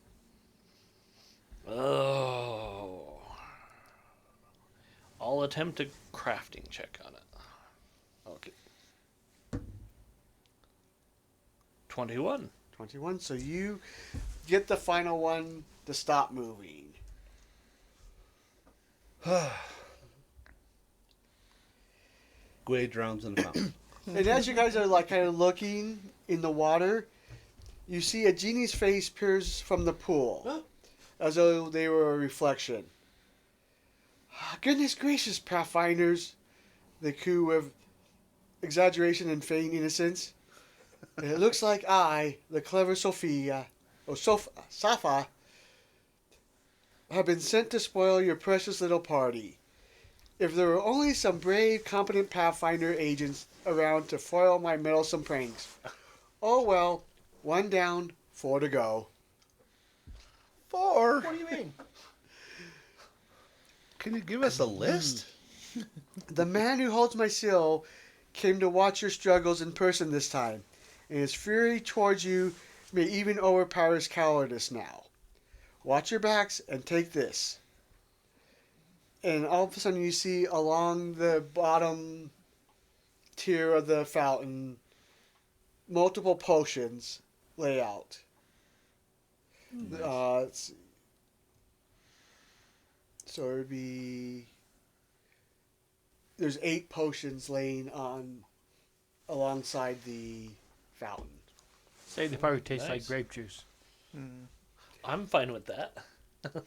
Oh. I'll attempt a crafting check on it. Okay. 21. 21. So you get the final one to stop moving. Gway drowns in the fountain. And as you guys are like kind of looking in the water, you see a genie's face peers from the pool, as though they were a reflection. Goodness gracious, Pathfinders! They coo with exaggeration and feigned innocence. And it looks like I, the clever Safa, have been sent to spoil your precious little party. If there were only some brave, competent Pathfinder agents around to foil my meddlesome pranks. Oh well, 1 down, 4 to go. 4? What do you mean? Can you give us a list? The man who holds my seal came to watch your struggles in person this time, and his fury towards you may even overpower his cowardice now. Watch your backs and take this. And all of a sudden you see along the bottom tier of the fountain multiple potions lay out. Let's see. So it would be there's 8 potions laying on alongside the fountain. Say they probably taste like Nice. grape juice. I'm fine with that.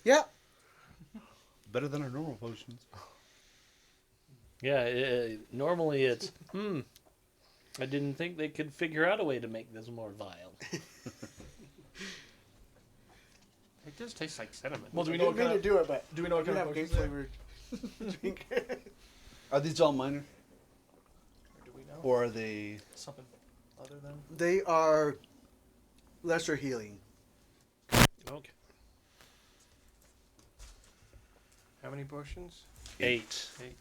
Yeah. Better than our normal potions. Yeah, normally it's, I didn't think they could figure out a way to make this more vile. It does taste like cinnamon. Well, do I we know didn't what mean kind to of do it, but do we know what we kind of have grape potions they are? flavored drink. Are these all minor, Or do we know or are they? something other than? They are lesser healing. Okay. How many potions? 8. 8.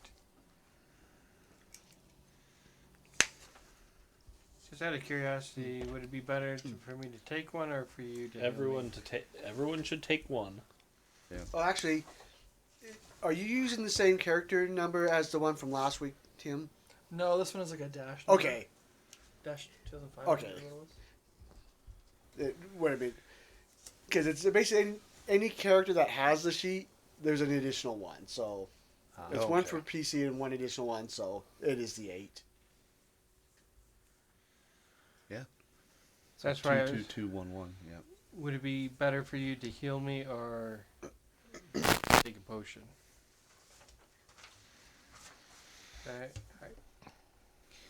Just out of curiosity, would it be better for me to take one or for you to? Everyone should take one. Oh, actually, are you using the same character number as the one from last week, Tim? No, this one is like a dash. number. Okay. Dash 2005. Okay. whatever it was. It would have been. Because it's basically any character that has the sheet, there's an additional one. So it's one for PC and one additional one, so it is the 8. That's why I was, 22211. Yeah. would it be better for you to heal me or take a potion?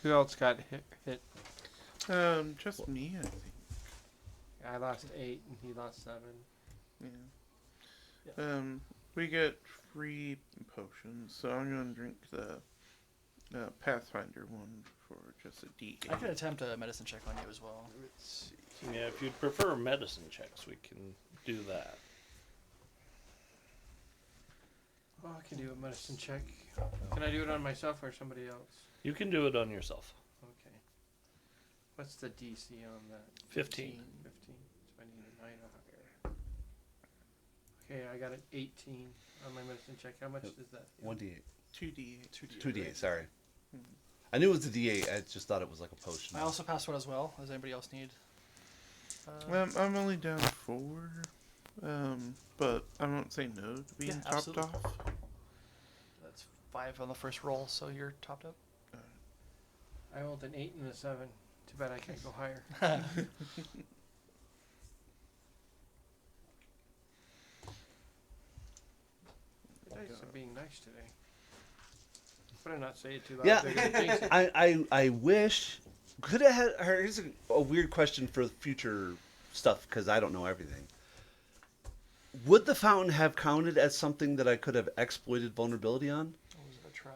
Who else got hit? Just me, I think. I lost 8 and he lost 7. Yeah. We get free potions, so I'm gonna drink the Pathfinder one for just a D8. I can attempt a medicine check on you as well. Let's see. Yeah, if you'd prefer medicine checks, we can do that. Oh, I can do a medicine check. Can I do it on myself or somebody else? You can do it on yourself. Okay. What's the DC on that? 15. 15. So I need a 9 or higher. Okay, I got an 18 on my medicine check. How much Yep. is that? 1d8. 2D8. 2d8. Sorry. I knew it was a d8. I just thought it was like a potion. I also passed one as well. Does anybody else need? I'm only down 4, but I won't say no to being Yeah, topped absolutely. off. That's 5 on the first roll, so you're topped up. I rolled an 8 and a 7. Too bad I can't go higher. The dice are being nice today. Better not say it too loud. Yeah. They're gonna jinx it. I wish. Could have had. Here's a weird question for future stuff because I don't know everything. Would the fountain have counted as something that I could have exploited vulnerability on? Or was it a trap?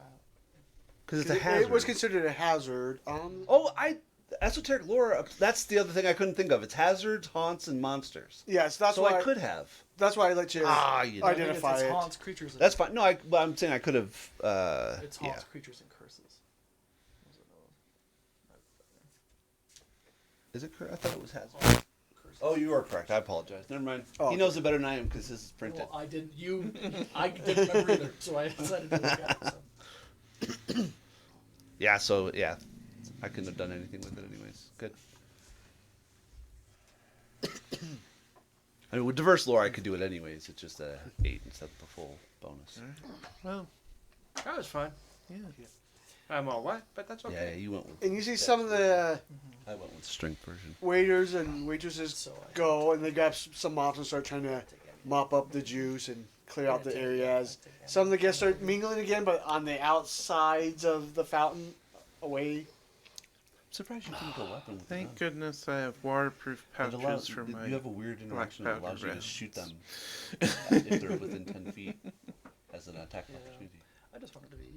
Because it's a It hazard. was considered a hazard. Oh, esoteric lore. That's the other thing I couldn't think of. It's hazards, haunts, and monsters. Yes, that's so why I could have. That's why I let you You know. I think identify it's it. haunts, creatures. And, That's fine. No, but I'm saying I could have. It's Yeah. haunts, creatures, and curses. Was it Is it correct? I thought it was hazard. curses? Oh, you are correct. I apologize. Never mind. Oh, He knows it better than I am because this is printed. Well, I didn't. I didn't remember either, so I decided to look at it. So. Yeah. So yeah, I couldn't have done anything with it anyways. Good. I mean, with diverse lore, I could do it anyways. It's just a 8 instead of the full bonus. Well, That was fun. yeah. I'm all what, but that's Yeah, okay. you went with. And you see some of the I went with the strength version. waiters and waitresses So I go and they grab some mops and start trying to mop up the juice and clear out the areas. Some of the guests start mingling again, but on the outsides of the fountain, away. Surprised you couldn't go weapon with Thank the goodness I have waterproof gun. It pouches allows, for my. you have a weird interaction that powder allows you to rounds. shoot them if they're within 10 feet as an attack opportunity. I just wanted to be.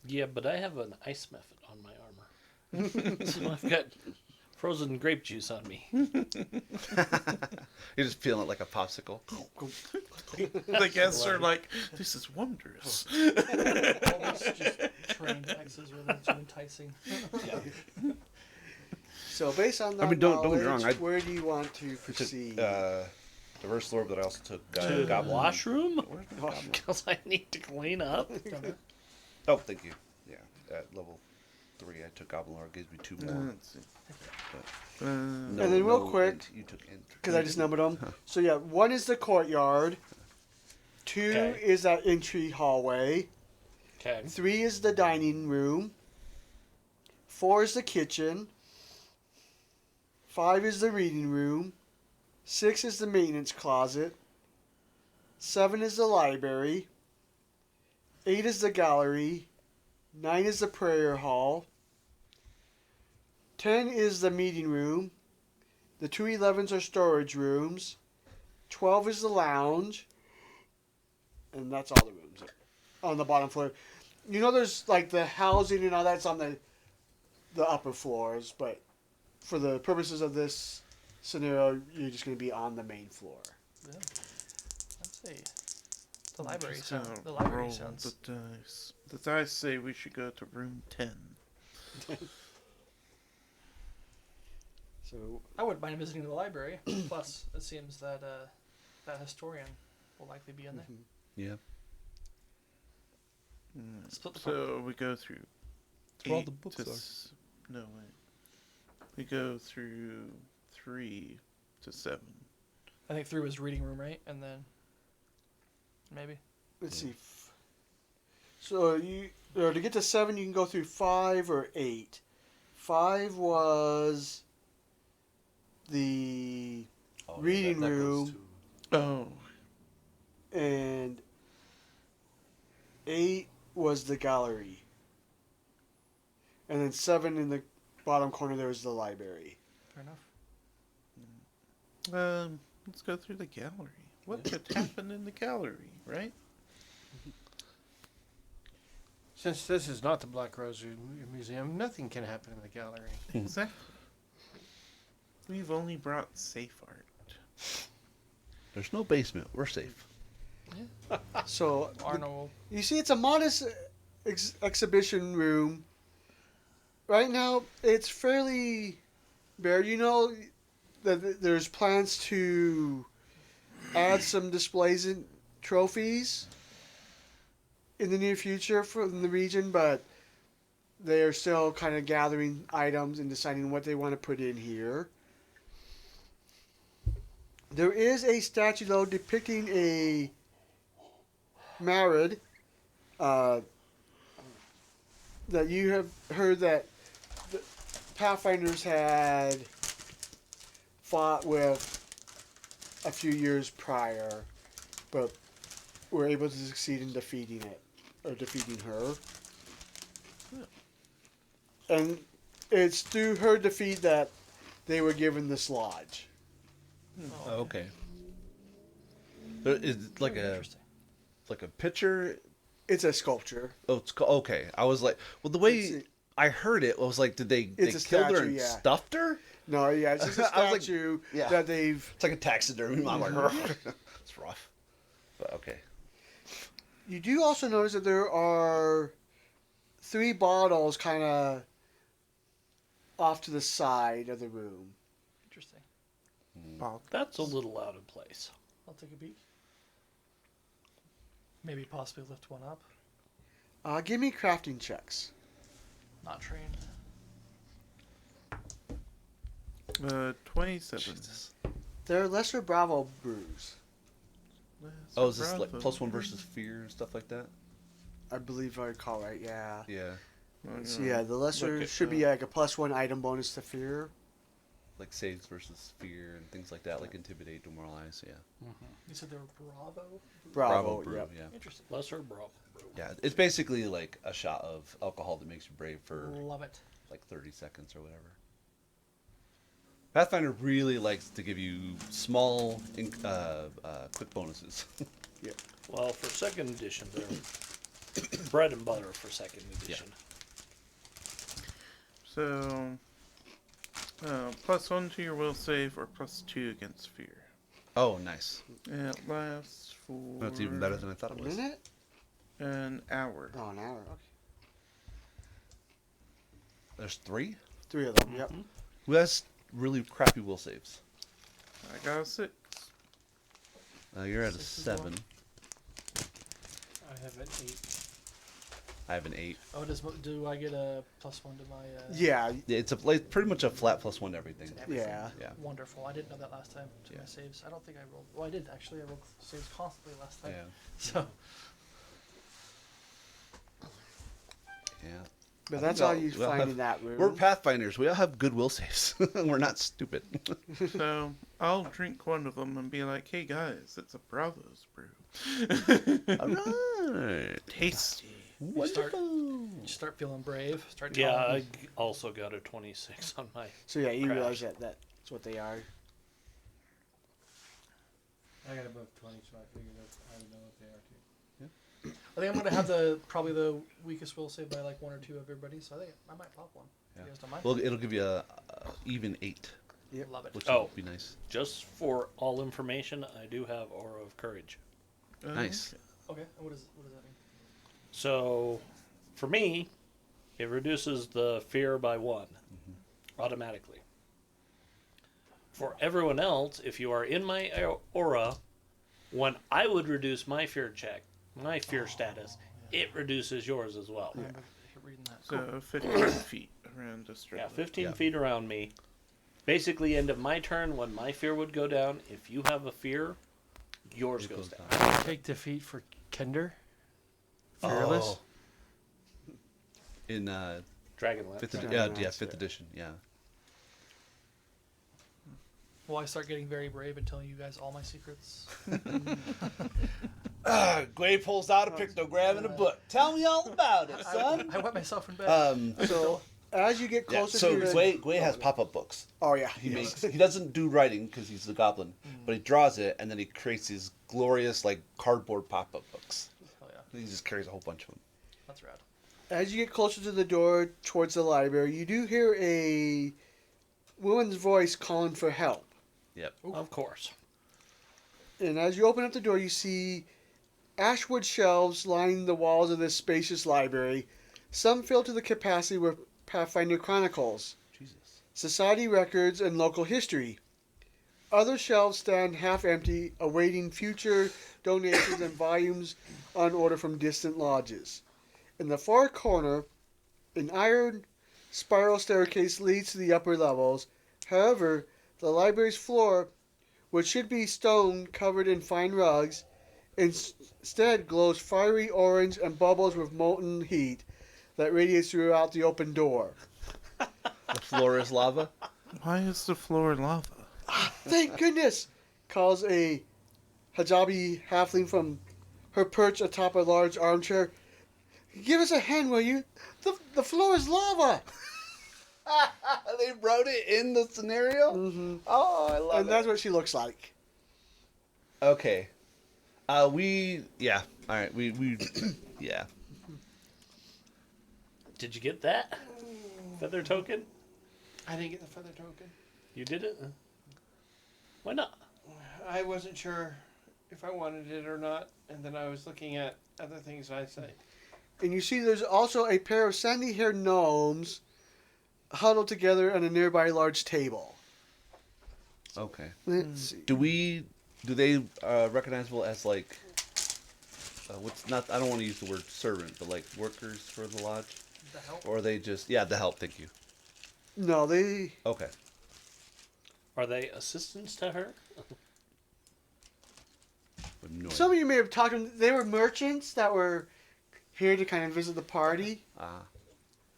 Yeah, but I have an ice method on my armor. So I've got frozen grape juice on me. You're just feeling it like a popsicle. The guests are like, this is wondrous. All these just trained X's really too enticing. So based on that I mean, don't get me knowledge, wrong, where do you want to I took proceed? diverse lore, but I also took To the goblin. washroom? Where's my goblin? Because I need to clean up. Oh, thank you. Yeah, at level 3, I took goblin lore. It gives me 2 more. Let's see. No, And then real quick, int. You took int. Because I just numbered them. So yeah, 1 is the courtyard. 2 Okay. is that entry hallway. Okay. 3 is the dining room. 4 is the kitchen. 5 is the reading room. 6 is the maintenance closet. 7 is the library. 8 is the gallery. 9 is the prayer hall. 10 is the meeting room. The 2 11s are storage rooms. 12 is the lounge. And that's all the rooms on the bottom floor. You know, there's like the housing and all that's on the upper floors, but for the purposes of this scenario, you're just going to be on the main floor. Yeah. Let's see. The library Just sound. gonna The library roll sounds. The dice. The dice say we should go to room 10. So I wouldn't mind visiting the library. Plus, it seems that that historian will likely be in there. Yeah. Split the So we go through where all 8 the books to are. no wait. We go through 3 to 7. I think 3 was reading room, right? And then maybe. let's see. So to get to 7, you can go through 5 or 8. 5 was the reading room, Oh, and 8 was the gallery. And then 7 in the bottom corner there was the library. Fair enough. let's go through the gallery. What could happen in the gallery, right? Since this is not the Black Rose Museum, nothing can happen in the gallery. Exactly. We've only brought safe art. There's no basement. We're safe. So Arno. you see, it's a modest exhibition room. Right now, it's fairly bare. You know that there's plans to add some displays and trophies in the near future from the region, but they are still kind of gathering items and deciding what they want to put in here. There is a statue, though, depicting a Marid that you have heard that the Pathfinders had fought with a few years prior, but were able to succeed in defeating it, or defeating her. And it's through her defeat that they were given this lodge. Oh, okay. There is like a Interesting. like a picture. It's a sculpture. Oh, it's okay. I was like, well, the It's way I heard it, I was like, did they It's a killed her statue, and yeah. stuffed her? No, yeah, it's just a I was like, statue yeah. that they've. It's like a taxidermy. I'm like, it's rough, but okay. You do also notice that there are 3 bottles kind of off to the side of the room. Interesting. That's a little out of place. I'll take a peek. Maybe possibly lift one up. Give me crafting checks. Not trained. 27. They're lesser Bravo brews. Oh, is this like Bravo. +1 versus fear and stuff like that? I believe I recall right, yeah. Yeah, So yeah, the lesser Look at should be like a +1 item bonus to fear. like saves versus fear and things like that, like intimidate, demoralize. Yeah. You said they were Bravo? Bravo, brew. yep. Yeah. Interesting. Lesser Bravo. Yeah. It's basically like a shot of alcohol that makes you brave for Love it. like 30 seconds or whatever. Pathfinder really likes to give you small, quick bonuses. Well, for second edition, they're bread and butter for second edition. So, +1 to your will save or +2 against fear. Oh, nice. And it lasts for That's even better than I thought it A was. minute? an hour. Oh, an hour. Okay. There's 3? 3 of them, yep. Who has really crappy will saves? I got a 6. You're at a 6 is the 7. one. I have an 8. I have an 8. Oh, do I get a +1 to my? Yeah, Yeah, it's pretty much a flat +1 to everything. Everything. yeah. Yeah. Wonderful. I didn't know that last time. To Yeah. my saves. I don't think I rolled. Well, I did actually. I rolled saves constantly last time. Yeah. So Yeah. But that's we all all- you we all find have- in that room. We're Pathfinders. We all have good will saves. We're not stupid. So I'll drink one of them and be like, "Hey guys, it's a Bravos brew. All right. Tasty." Wonderful. You start feeling brave. Start Yeah, telling I also got a 26 on my. So yeah, you Crash. realize that's what they are. I got above 20, so I figured that I would know what they are too. I think I'm gonna have probably the weakest will save by like 1 or 2 of everybody. So I think I might pop one. Yeah. You guys don't mind? Well, it'll give you a even 8, Love it. which Oh. would be nice. Just for all information, I do have Aura of Courage. Nice. Okay. And what does that mean? So, for me, it reduces the fear by 1 automatically. For everyone else, if you are in my aura, when I would reduce my fear check, my fear status, it reduces yours as well. I remember reading that. So 15 feet around Australia. Yeah, 15 Yeah. feet around me. Basically, end of my turn, when my fear would go down, if you have a fear, yours It goes goes down. Take defeat for Kender. Fearless. Oh. In Dragonlance. fifth, Dragonlance, yeah, yeah. 5th edition, yeah. Will I start getting very brave and telling you guys all my secrets? Gray pulls out a pictogram in a book. Tell me all about it, I wet myself in bed. So as you get yeah, closer so to your... Gway has pop-up books. Oh yeah. He yes. makes. He doesn't do writing because he's a goblin, but he draws it and then he creates these glorious like cardboard pop-up books. Hell yeah, He just carries a whole bunch of them. that's rad. As you get closer to the door towards the library, you do hear a woman's voice calling for help. Of course. And as you open up the door, you see ashwood shelves lining the walls of this spacious library. Some filled to the capacity with Pathfinder chronicles, Jesus. society records, and local history. Other shelves stand half empty, awaiting future donations and volumes on order from distant lodges. In the far corner, an iron spiral staircase leads to the upper levels. However, the library's floor, which should be stone covered in fine rugs, instead glows fiery orange and bubbles with molten heat that radiates throughout the open door. The floor is lava. Why is the floor lava? Thank goodness! Calls a hijabi halfling from her perch atop a large armchair. Give us a hand, will you? The floor is lava! They wrote it in the scenario. Mm-hmm. Oh, I love And that's what she looks like. Okay. All right. We yeah. Did you get that? Feather token? I didn't get the feather token. You did it? Why not? I wasn't sure if I wanted it or not, and then I was looking at other things I say. And you see there's also a pair of sandy-haired gnomes huddled together at a nearby large table. Okay. Let's see. Do they recognizable as like what's not? I don't want to use the word servant, but like workers for the lodge, The help. or are they just the help? Thank you. No, they... Okay. Are they assistants to her? No Some of you may have talked to them. They were merchants that were here to kind of visit the party. Ah.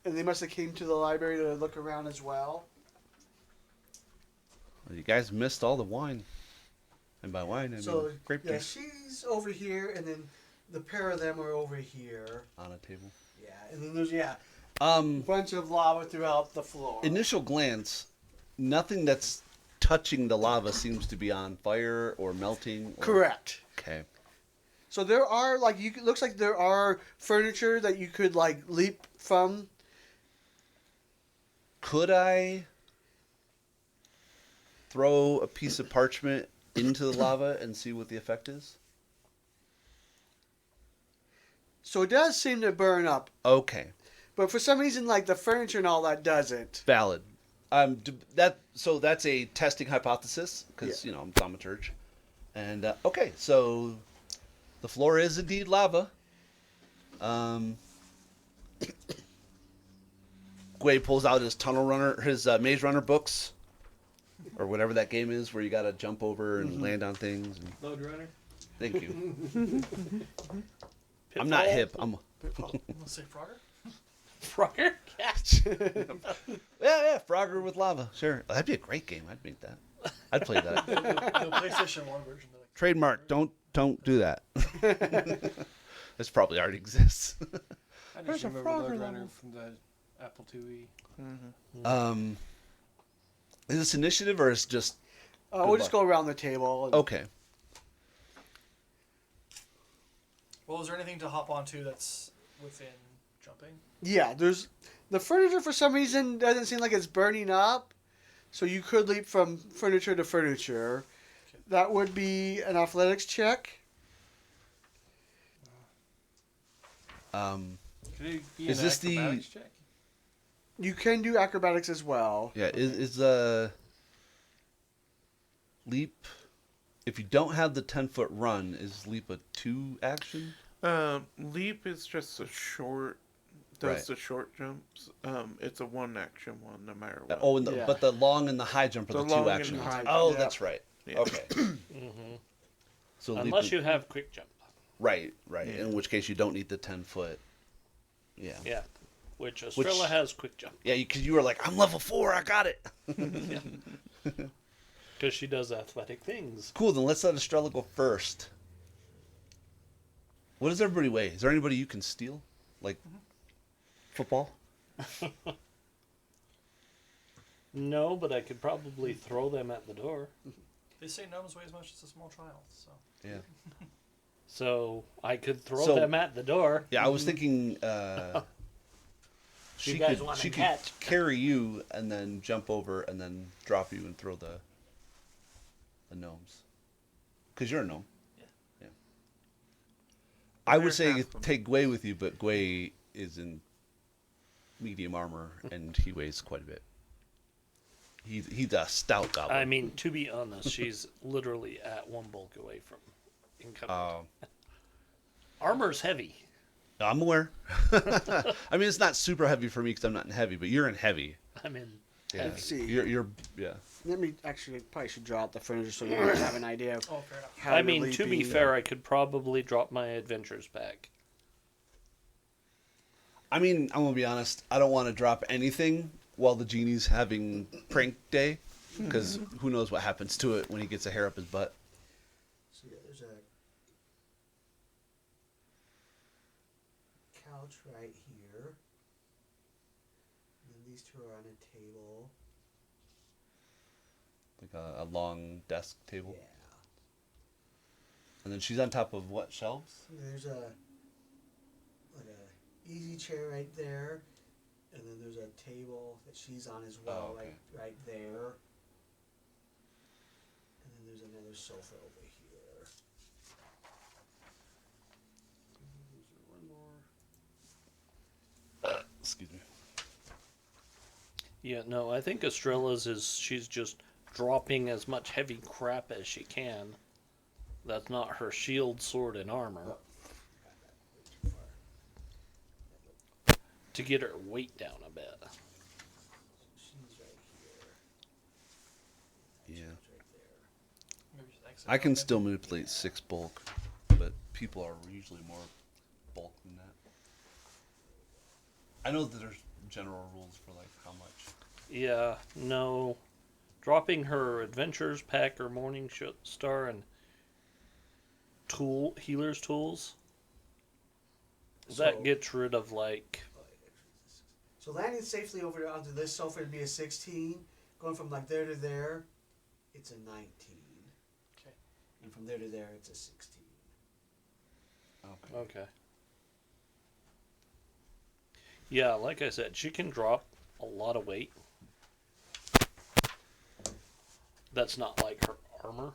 And they must have came to the library to look around as well. Well, you guys missed all the wine, and by wine I mean So, grape yeah, juice she's over here, and then the pair of them are over here. on a table. Yeah, and then there's, a bunch of lava throughout the floor. Initial glance, nothing that's touching the lava seems to be on fire or melting. Or... Correct. Okay. So there are, looks like there are furniture that you could, leap from. Could I throw a piece of parchment into the lava and see what the effect is? So it does seem to burn up. Okay. But for some reason, the furniture and all that doesn't. Valid. So that's a testing hypothesis because I'm thaumaturge, and okay, so the floor is indeed lava. Gway pulls out his Maze Runner books, or whatever that game is where you got to jump over and land on things. And, Load runner. thank you. I'm not hip. I'm Let's say Frogger. Frogger catch. Yeah, Frogger with lava. Sure. That'd be a great game. I'd make that. I'd play that. The PlayStation 1 version. Like, Trademark. Don't do that. This probably already exists. I There's just a remember Frogger Lord Runner level. from the Apple IIe. Is this initiative or is just We'll just go around the table. And okay? well, is there anything to hop onto that's within jumping? Yeah, there's the furniture for some reason doesn't seem like it's burning up, so you could leap from furniture to furniture. That would be an athletics check. Um, Could it be Is an this the- acrobatics check? You can do acrobatics as well. yeah. Is leap? If you don't have the 10-foot run, is leap a 2 action? Leap is just a short. Does Right. the short jumps? It's a 1 action one, no matter what. Oh, Yeah. but the long and the high jump are The the 2 long and action the ones. high Oh, jump. that's right. Yeah. Okay. So leap Unless is- you have quick jump. right. Yeah. In which case you don't need the 10-foot. Yeah. Yeah. Which Estrella has quick jump. Yeah, because you were like, I'm level 4, I got it. Because she does athletic things. Cool, then let's let Estrella go first. What does everybody weigh? Is there anybody you can steal? Like football? No, but I could probably throw them at the door. They say gnomes weigh as much as a small child, so. Yeah. So I could throw So- them at the door. Yeah, I was thinking You guys want she to could catch? carry you and then jump over and then drop you and throw the gnomes. Because you're a gnome. Yeah. I would There's say half of 'em. take Gwei with you, but Gwei is in medium armor and he weighs quite a bit. He's a stout goblin. I mean, to be honest, she's literally at one bulk away from incoming. Armor's heavy. I'm aware. I mean, it's not super heavy for me because I'm not in heavy, but you're in heavy. I'm in. Yeah. Let's see. You're yeah. Let me actually probably should draw out the furniture so you guys have an idea of Oh, fair enough. how I you're mean, to be leaping. fair, I could probably drop my adventures back. I mean, I'm gonna be honest. I don't want to drop anything while the genie's having prank day, because who knows what happens to it when he gets a hair up his butt. So yeah, there's a couch right here. And then these two are on a table. Like a long desk table, Yeah. and then she's on top of what shelves? There's like a easy chair right there, and then there's a table that she's on as well, Oh, okay. right there. And then there's another sofa over here. One more. Excuse me. Yeah, no, I think Estrella's she's just dropping as much heavy crap as she can. That's not her shield, sword, and armor. To get her weight down a bit. She's right here. Yeah. She's right there. Maybe just exit I can out. still manipulate 6 bulk, but people are usually more bulk than that. I know that there's general rules for like how much. Yeah, no. Dropping her adventures pack or morning star and healer's tools. That So- gets rid of like So landing safely over onto this sofa would be a 16. Going from like there to there, it's a 19. Okay. And from there to there, it's a 16. Okay. okay. Yeah, like I said, she can drop a lot of weight. That's not like her armor.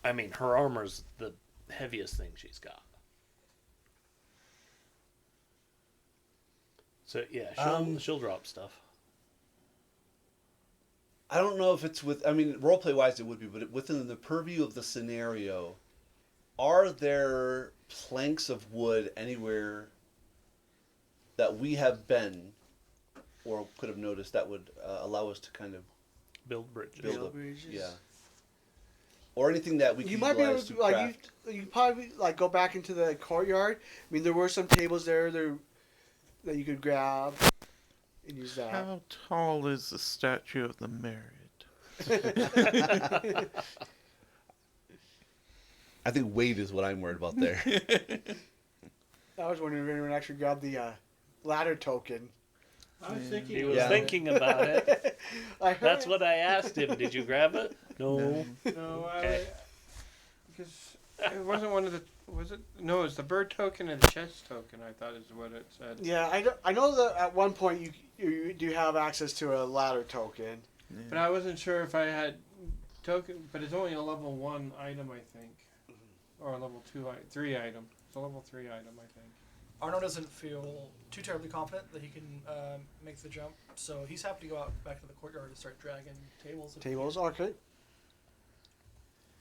I mean, her armor's the heaviest thing she's got. So yeah, she'll drop stuff. I don't know if it's with. I mean, roleplay wise, it would be, but within the purview of the scenario, are there planks of wood anywhere that we have been or could have noticed that would allow us to kind of Build bridges. build Build a bridges? yeah? or anything that we can You might be able utilize to to like craft. you probably like go back into the courtyard. I mean, there were some tables there that you could grab and use that. How tall is the statue of the married? I think weight is what I'm worried about there. I was wondering if anyone actually grabbed the ladder token. I was thinking. He was Yeah. thinking about it. I heard That's what I asked him. Did you grab it? No. No, Okay. because it wasn't one of the. Was it? No, it's the bird token and the chest token. I thought is what it said. Yeah, I know that at one point you do have access to a ladder token. But I wasn't sure if I had token. But it's only a level 1 item, I think, or a level 2, 3 item. It's a level 3 item, I think. Arno doesn't feel too terribly confident that he can make the jump, so he's happy to go out back to the courtyard and start dragging tables. Tables, okay.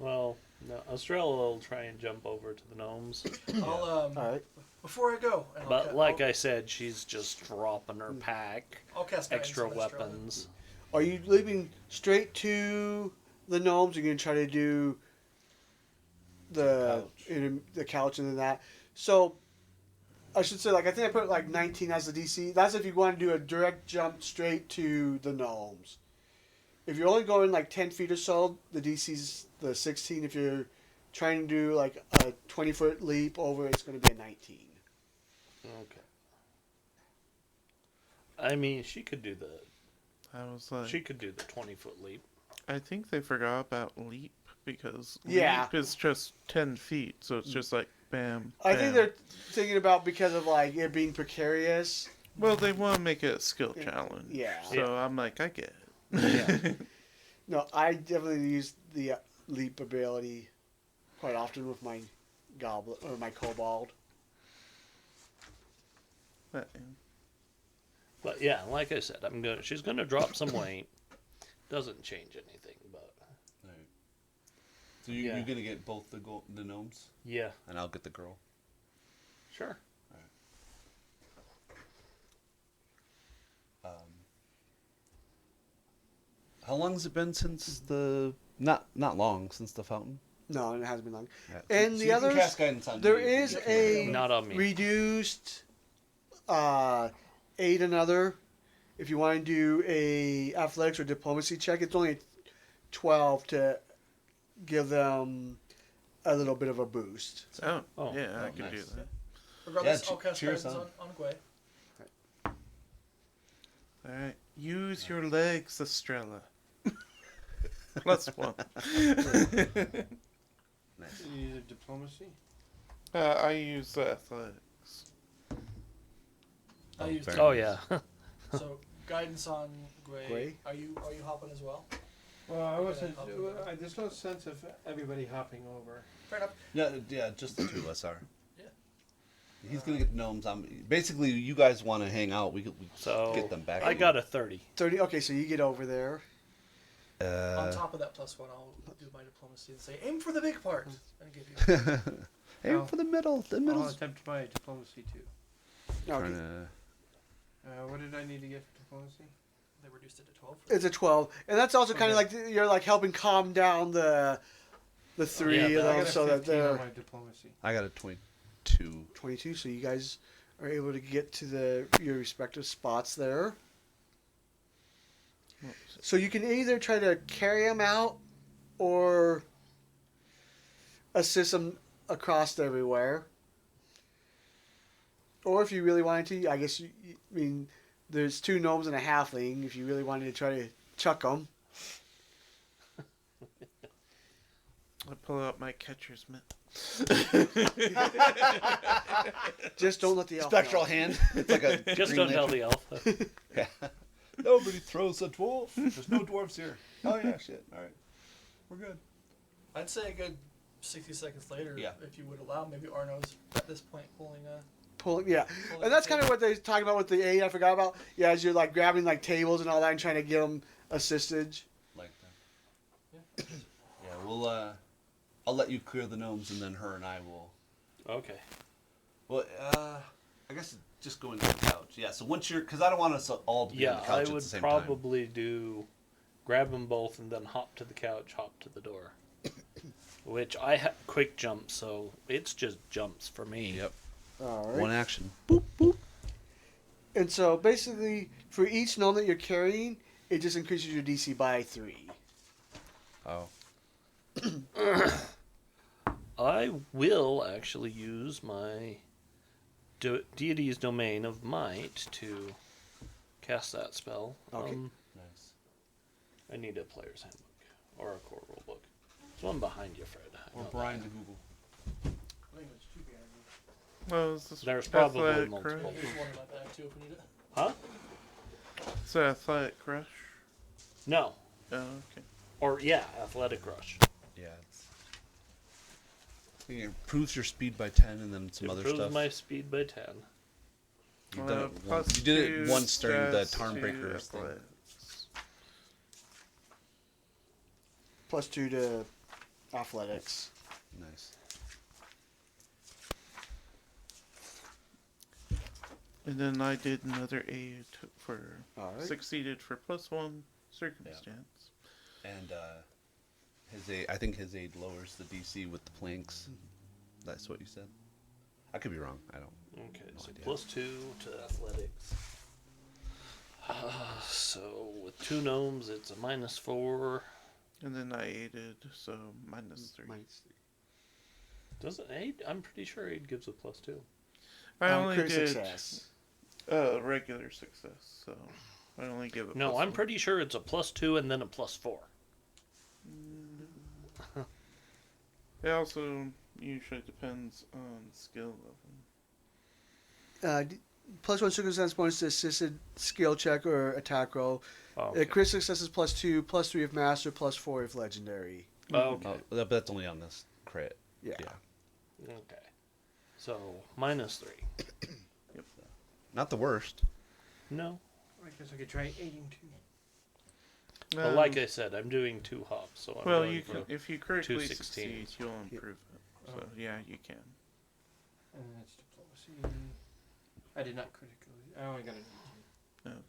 Well, no, Estrella will try and jump over to the gnomes. I'll All right. before I go. And But like I said, she's just dropping her pack. I'll cast guidance Extra on Estrella. weapons. Are you leaving straight to the gnomes? Or you're gonna try to do the couch and then that. So I should say, like, I think I put like 19 as the DC. That's if you want to do a direct jump straight to the gnomes. If you're only going like 10 feet or so, the DC's the 16. If you're trying to do like a 20-foot leap over, it's going to be a 19. Okay. I mean, she could do the I was like, 20-foot leap. I think they forgot about leap because Yeah. leap is just 10 feet, so it's just like bam. I think bam. they're thinking about because of like it being precarious. Well, they want to make it a skill challenge. Yeah. So I'm like, I get it. Yeah. No, I definitely use the leap ability quite often with my goblin or my kobold. But, But yeah, like I said, she's gonna drop some weight. Doesn't change anything, but Right. So Yeah. you're gonna get both the gnomes, yeah, and I'll get the girl. sure. How long has it been since the not long since the fountain? No, it hasn't been long. Yeah. And So the you can others, cast guidance on there me. is a Not on me. reduced aid another. If you want to do a athletics or diplomacy check, it's only 12 to give them a little bit of a boost. oh, Oh. yeah, I Oh, can do nice. that. Regardless, Yeah, I'll cast cheers guidance on Gwei. All right, use your legs, Estrella. +1. Nice. You use a diplomacy. I use athletics. I used fair. Oh yeah. So guidance on Gwei. Gwei? Are you hopping as well? Well, I wasn't. I'll do that. There's no sense of everybody hopping over. Fair enough. Yeah, just the two of us are. Yeah. He's gonna get the gnomes. Basically, you guys want to hang out. We So get them back. I got a 30. 30. Okay, so you get over there. On top of that +1, I'll do my diplomacy and say, aim for the big part, and give you. Aim Oh. for the middle. The I'll middle's attempt my diplomacy too. Okay. trying to. What did I need to get for diplomacy? They reduced it to 12. It's a 12. And that's also kind of Okay. like you're like helping calm down the three Yeah, of but them I got a so that 15 on they're my diplomacy. I got a 22. 22. So you guys are able to get to your respective spots there. So you can either try to carry them out or assist them across everywhere. Or if you really wanted to, I guess I mean, there's 2 gnomes and a halfling. If you really wanted to try to chuck them, I pull out my catcher's mitt. just don't let the elf Spectral know. hand. It's like a. Just Green don't tell Lantern. the elf. Yeah. Nobody throws a dwarf. There's no dwarves here. Oh yeah, shit. All right, we're good. I'd say a good 60 seconds later, Yeah. if you would allow, maybe Arno's at this point pulling a. Pulling, yeah. And that's kind of what they're talking about with the aid. I forgot about. Yeah, as you're like grabbing like tables and all that and trying to get them assisted. Like that. Yeah, we'll. I'll let you clear the gnomes, and then her and I will. Okay. Well, I guess just going to the couch. Yeah. So once you're, because I don't want us all to be on Yeah, the couch I at would the same probably do grab them both and then hop to the couch, hop to the door. which I have quick jump, so it's just jumps for me. Yep. All right. One action. And so basically, for each gnome that you're carrying, it just increases your DC by 3. Oh. I will actually use my deity's domain of might to cast that spell. Okay. Nice. I need a player's handbook or a core rule book. There's one behind you, Fred. I Or know Brian that. to Google. I think it's 2 behind me. Well, is this There's probably athletic multiple. crush? There's one in my bag too if we need it. Huh? It's an athletic crush. No. Oh, okay. Or yeah, athletic rush. Yeah. It improves your speed by 10 and then some other Improves stuff. my speed by 10. You've done it once. You did it once during the Tarnbreakers thing. +2 to athletics. Nice. And then I did another aid for All right. succeeded for +1 circumstance. And his aid, I think his aid lowers the DC with the planks. That's what you said. I could be wrong. I don't. Okay, No so idea. +2 to athletics. So with 2 gnomes, it's a -4. And then I aided, so -3. -3. Doesn't aid? I'm pretty sure aid gives a +2. I only crit did success. regular success, so I only give it. No, I'm +1. pretty sure it's a +2 and then a +4. It also usually depends on skill level. +1 circumstance bonus to assisted skill check or attack roll. Oh, okay. Crit success is +2, +3 if master, +4 if legendary. Okay. Oh, but that's only on this crit. Yeah. Okay. So -3. Not the worst. No. I guess I could try aiding too. But like I said, I'm doing 2 hops, so I'm well, going you for can if you critically 216s. succeed, you'll improve it. So Oh. yeah, you can. And then it's diplomacy. I did not critically. I only got an 18, Okay.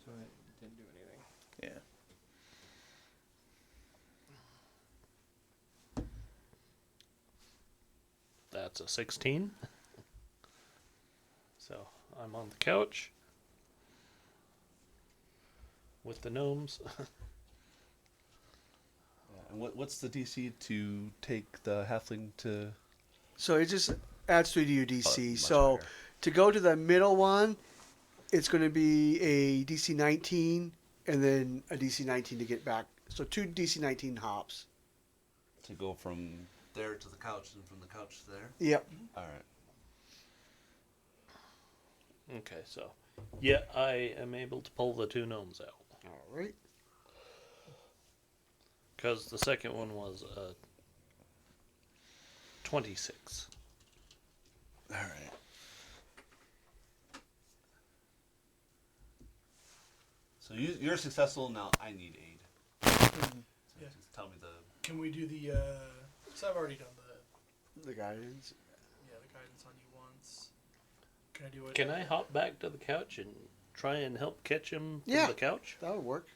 so it didn't do anything. Yeah. That's a 16. So I'm on the couch with the gnomes. And what's the DC to take the halfling to? So it just adds 3 to your DC. much So higher. to go to the middle one, it's going to be a DC 19 and then a DC 19 to get back. So 2 DC 19 hops. To go from there to the couch and from the couch to there. Yep. All right. Okay, so yeah, I am able to pull the 2 gnomes out All right. because the second one was 26. All right. So you're successful now. I need aid. So Yeah. just tell me the. Can we do the? So I've already done The guidance. the guidance on you once. Can I do it? Can I hop back to the couch and try and help catch him from Yeah. the couch? That would work.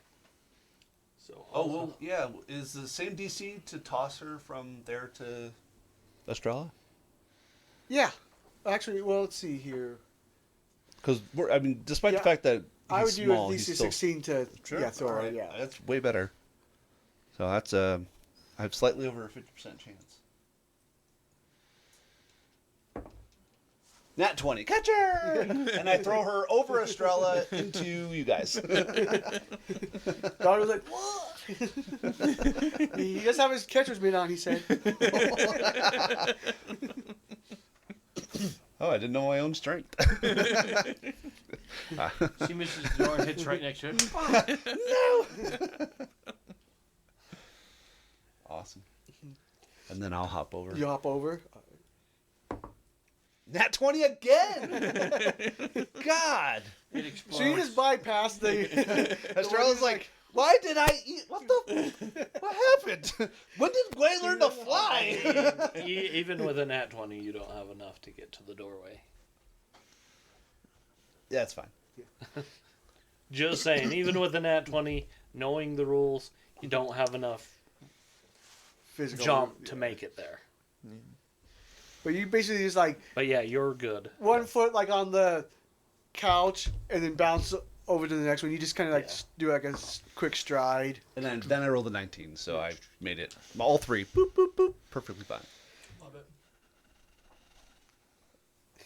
So Oh well, yeah. Is the same DC to toss her from there to Estrella? Yeah. Actually, well, let's see here. Because I mean, despite Yeah, the fact that he's I would small, do a he's DC still 16 to Sure. throw All her. right. Yeah. That's way better. So that's I have slightly over a 50% chance. Nat 20, catch her! And I throw her over Estrella into you guys. God was like, what? He does have his catcher's mitt on, he said. Oh, I didn't know my own strength. She misses the door and hits right next to it. Awesome. And then I'll hop over. You hop over. Nat 20 again! God! It explodes. So you just bypass the. Estrella's like, why did I eat? What the? What happened? When did Gwen learn to fly? Even with a nat 20, you don't have enough to get to the doorway. Yeah, it's fine. Just saying, even with a nat 20, knowing the rules, you don't have enough physical jump to make it there. But you basically just like But yeah, you're good. 1 foot like on the couch and then bounce over to the next one. You just kind of like Yeah. do like a quick stride. And then I rolled a 19, so I made it all three. Boop boop boop, perfectly fine. Love it.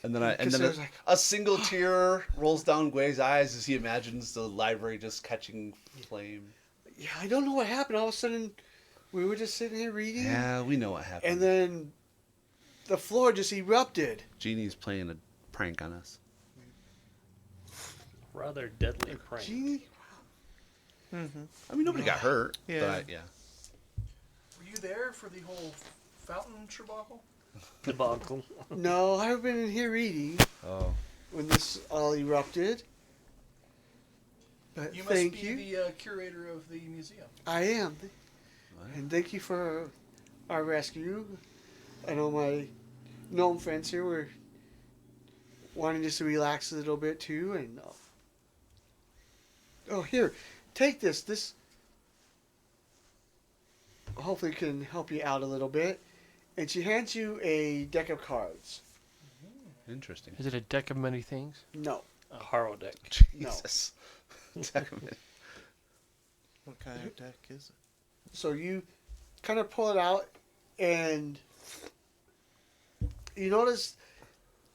And then There's like, a single tear rolls down Gwei's eyes as he imagines the library just catching flame. yeah, I don't know what happened. All of a sudden, we were just sitting here reading, Yeah, we know what happened. and then the floor just erupted. Genie's playing a prank on us. Rather deadly prank. Genie? I mean, nobody got hurt. Yeah. But yeah. Were you there for the whole fountain debacle? Debacle. No, I've been in here reading Oh. when this all erupted. But You must thank be you. the curator of the museum. I am. And thank you for our rescue. I know my gnome friends here were wanting just to relax a little bit too. And oh, here, take this. This hopefully can help you out a little bit. And she hands you a deck of cards. Interesting. Is it a deck of many things? No. A Haro deck. Jesus. Decimate. What kind of deck is it? So you kind of pull it out, and you notice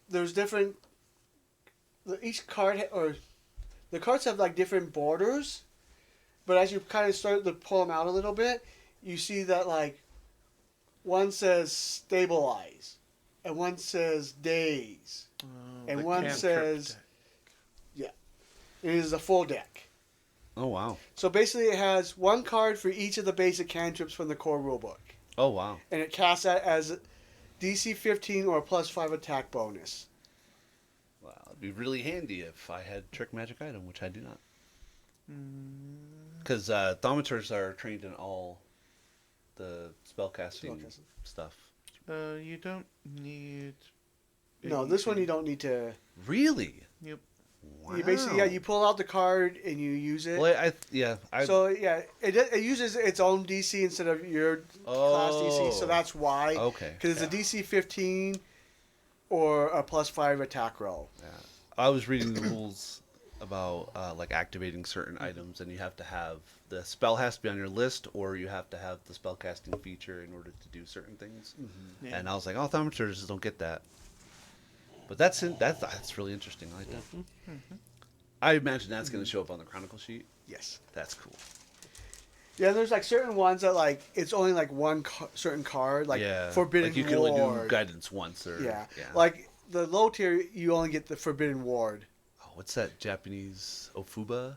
there's different. Each card or the cards have like different borders, but as you kind of start to pull them out a little bit, you see that like one says stabilize, and one says days. Oh, And the one cantrip says- deck. It is a full deck. Oh, wow. So basically, it has one card for each of the basic cantrips from the core rulebook. Oh, wow. And it casts that as DC 15 or +5 attack bonus. Wow. It'd be really handy if I had trick magic item, which I do not. Because thaumaturs are trained in all the spellcasting Spellcasting. stuff. You don't need. No, this one you don't need to. Really? Yep. Wow. You basically, you pull out the card and you use it. Well, So it uses its own DC instead of your class DC. So that's why. Okay. Because it's a DC 15 or a +5 attack roll. Yeah. I was reading the rules about like activating certain items, and you have to have the spell has to be on your list, or you have to have the spellcasting feature in order to do certain things. Yeah. And I was like, oh, thaumaturs don't get that. But that's really interesting. I like that. I imagine that's going to show up on the chronicle sheet. Yes. That's cool. Yeah, there's like certain ones that like it's only like one certain card, like yeah. Forbidden Like you can only do Ward. guidance once, or Yeah. Like the low tier, you only get the Forbidden Ward. oh, what's that Japanese Ofuba,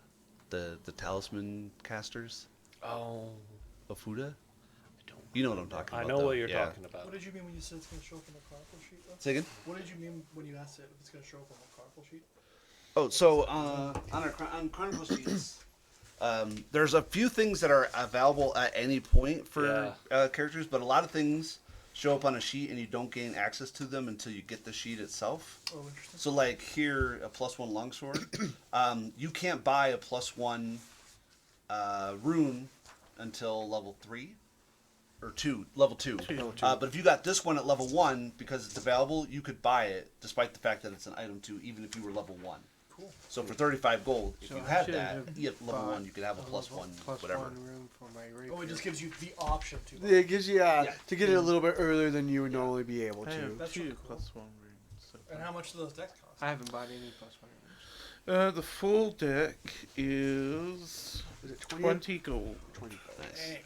the talisman casters? Oh. Ofuda. You know what I'm talking I about. know though. what you're Yeah. talking about. What did you mean when you said it's going to show up on the chronicle sheet? Though? Say again? What did you mean when you asked it if it's going to show up on the chronicle sheet? Oh, so on chronicle sheets, there's a few things that are available at any point for characters, but a lot of things show up on a sheet and you don't gain access to them until you get the sheet itself. Oh, interesting. So, like here, a +1 longsword, you can't buy a +1 rune until level 3 or 2, level 2. But if you got this one at level 1 because it's available, you could buy it despite the fact that it's an item 2, even if you were level 1. Cool. So for 35 gold, if So you I had should that, have you have level bought 1, you could have a +1, Plus whatever. one room for my rapier. Oh, it just gives you the option to. It gives you to get it a little bit earlier than you would normally be able I to. have That's two really cool. +1 runes. So And how much do those decks cost? I haven't bought any plus one rooms. the full deck is Is it 20? 20 gold. 20. Nice. Dang.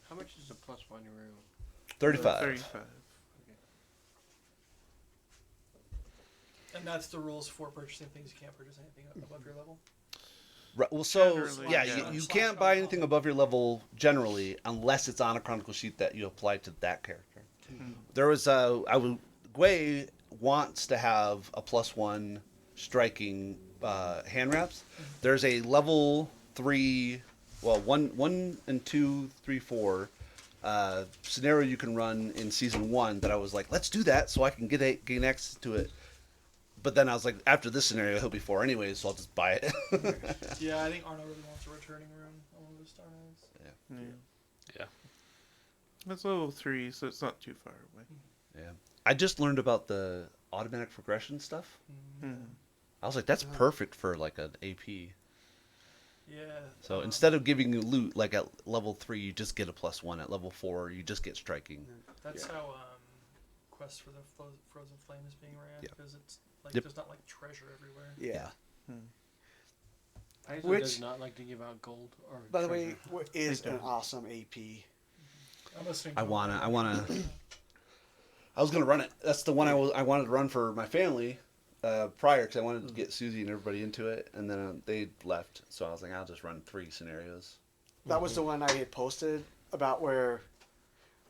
How much is a plus one room? 35. 35. And that's the rules for purchasing things. You can't purchase anything above your level. Right, well, so, Generally, yeah, yeah. you can't buy anything above your level generally unless it's on a chronicle sheet that you apply to that character. There was Gwei wants to have a +1 striking hand wraps. There's a level 3, well, 1 and 2, 3, 4 scenario you can run in season 1 that I was like, let's do that so I can gain access to it. But then I was like, after this scenario, he'll be 4 anyways, so I'll just buy it. Yeah, I think Arno really wants a returning rune on one of his Star Knights. Yeah. It's level 3, so it's not too far away. Yeah. I just learned about the automatic progression stuff. Hmm. I was like, that's perfect for like an AP. Yeah. So instead of giving you loot, like at level 3, you just get a +1. At level 4, you just get striking. That's how Quest for the Frozen Flame is being ran, Yeah. because it's like Yep. there's not like treasure everywhere. Yeah. ISO Which- does not like to give out gold or By the treasure. way, what is They an don't. awesome AP? I'm listening. I to wanna. it. I was gonna run it. That's the one I wanted to run for my family prior, because I wanted to get Susie and everybody into it, and then they left. So I was like, I'll just run 3 scenarios. That was the one I had posted about where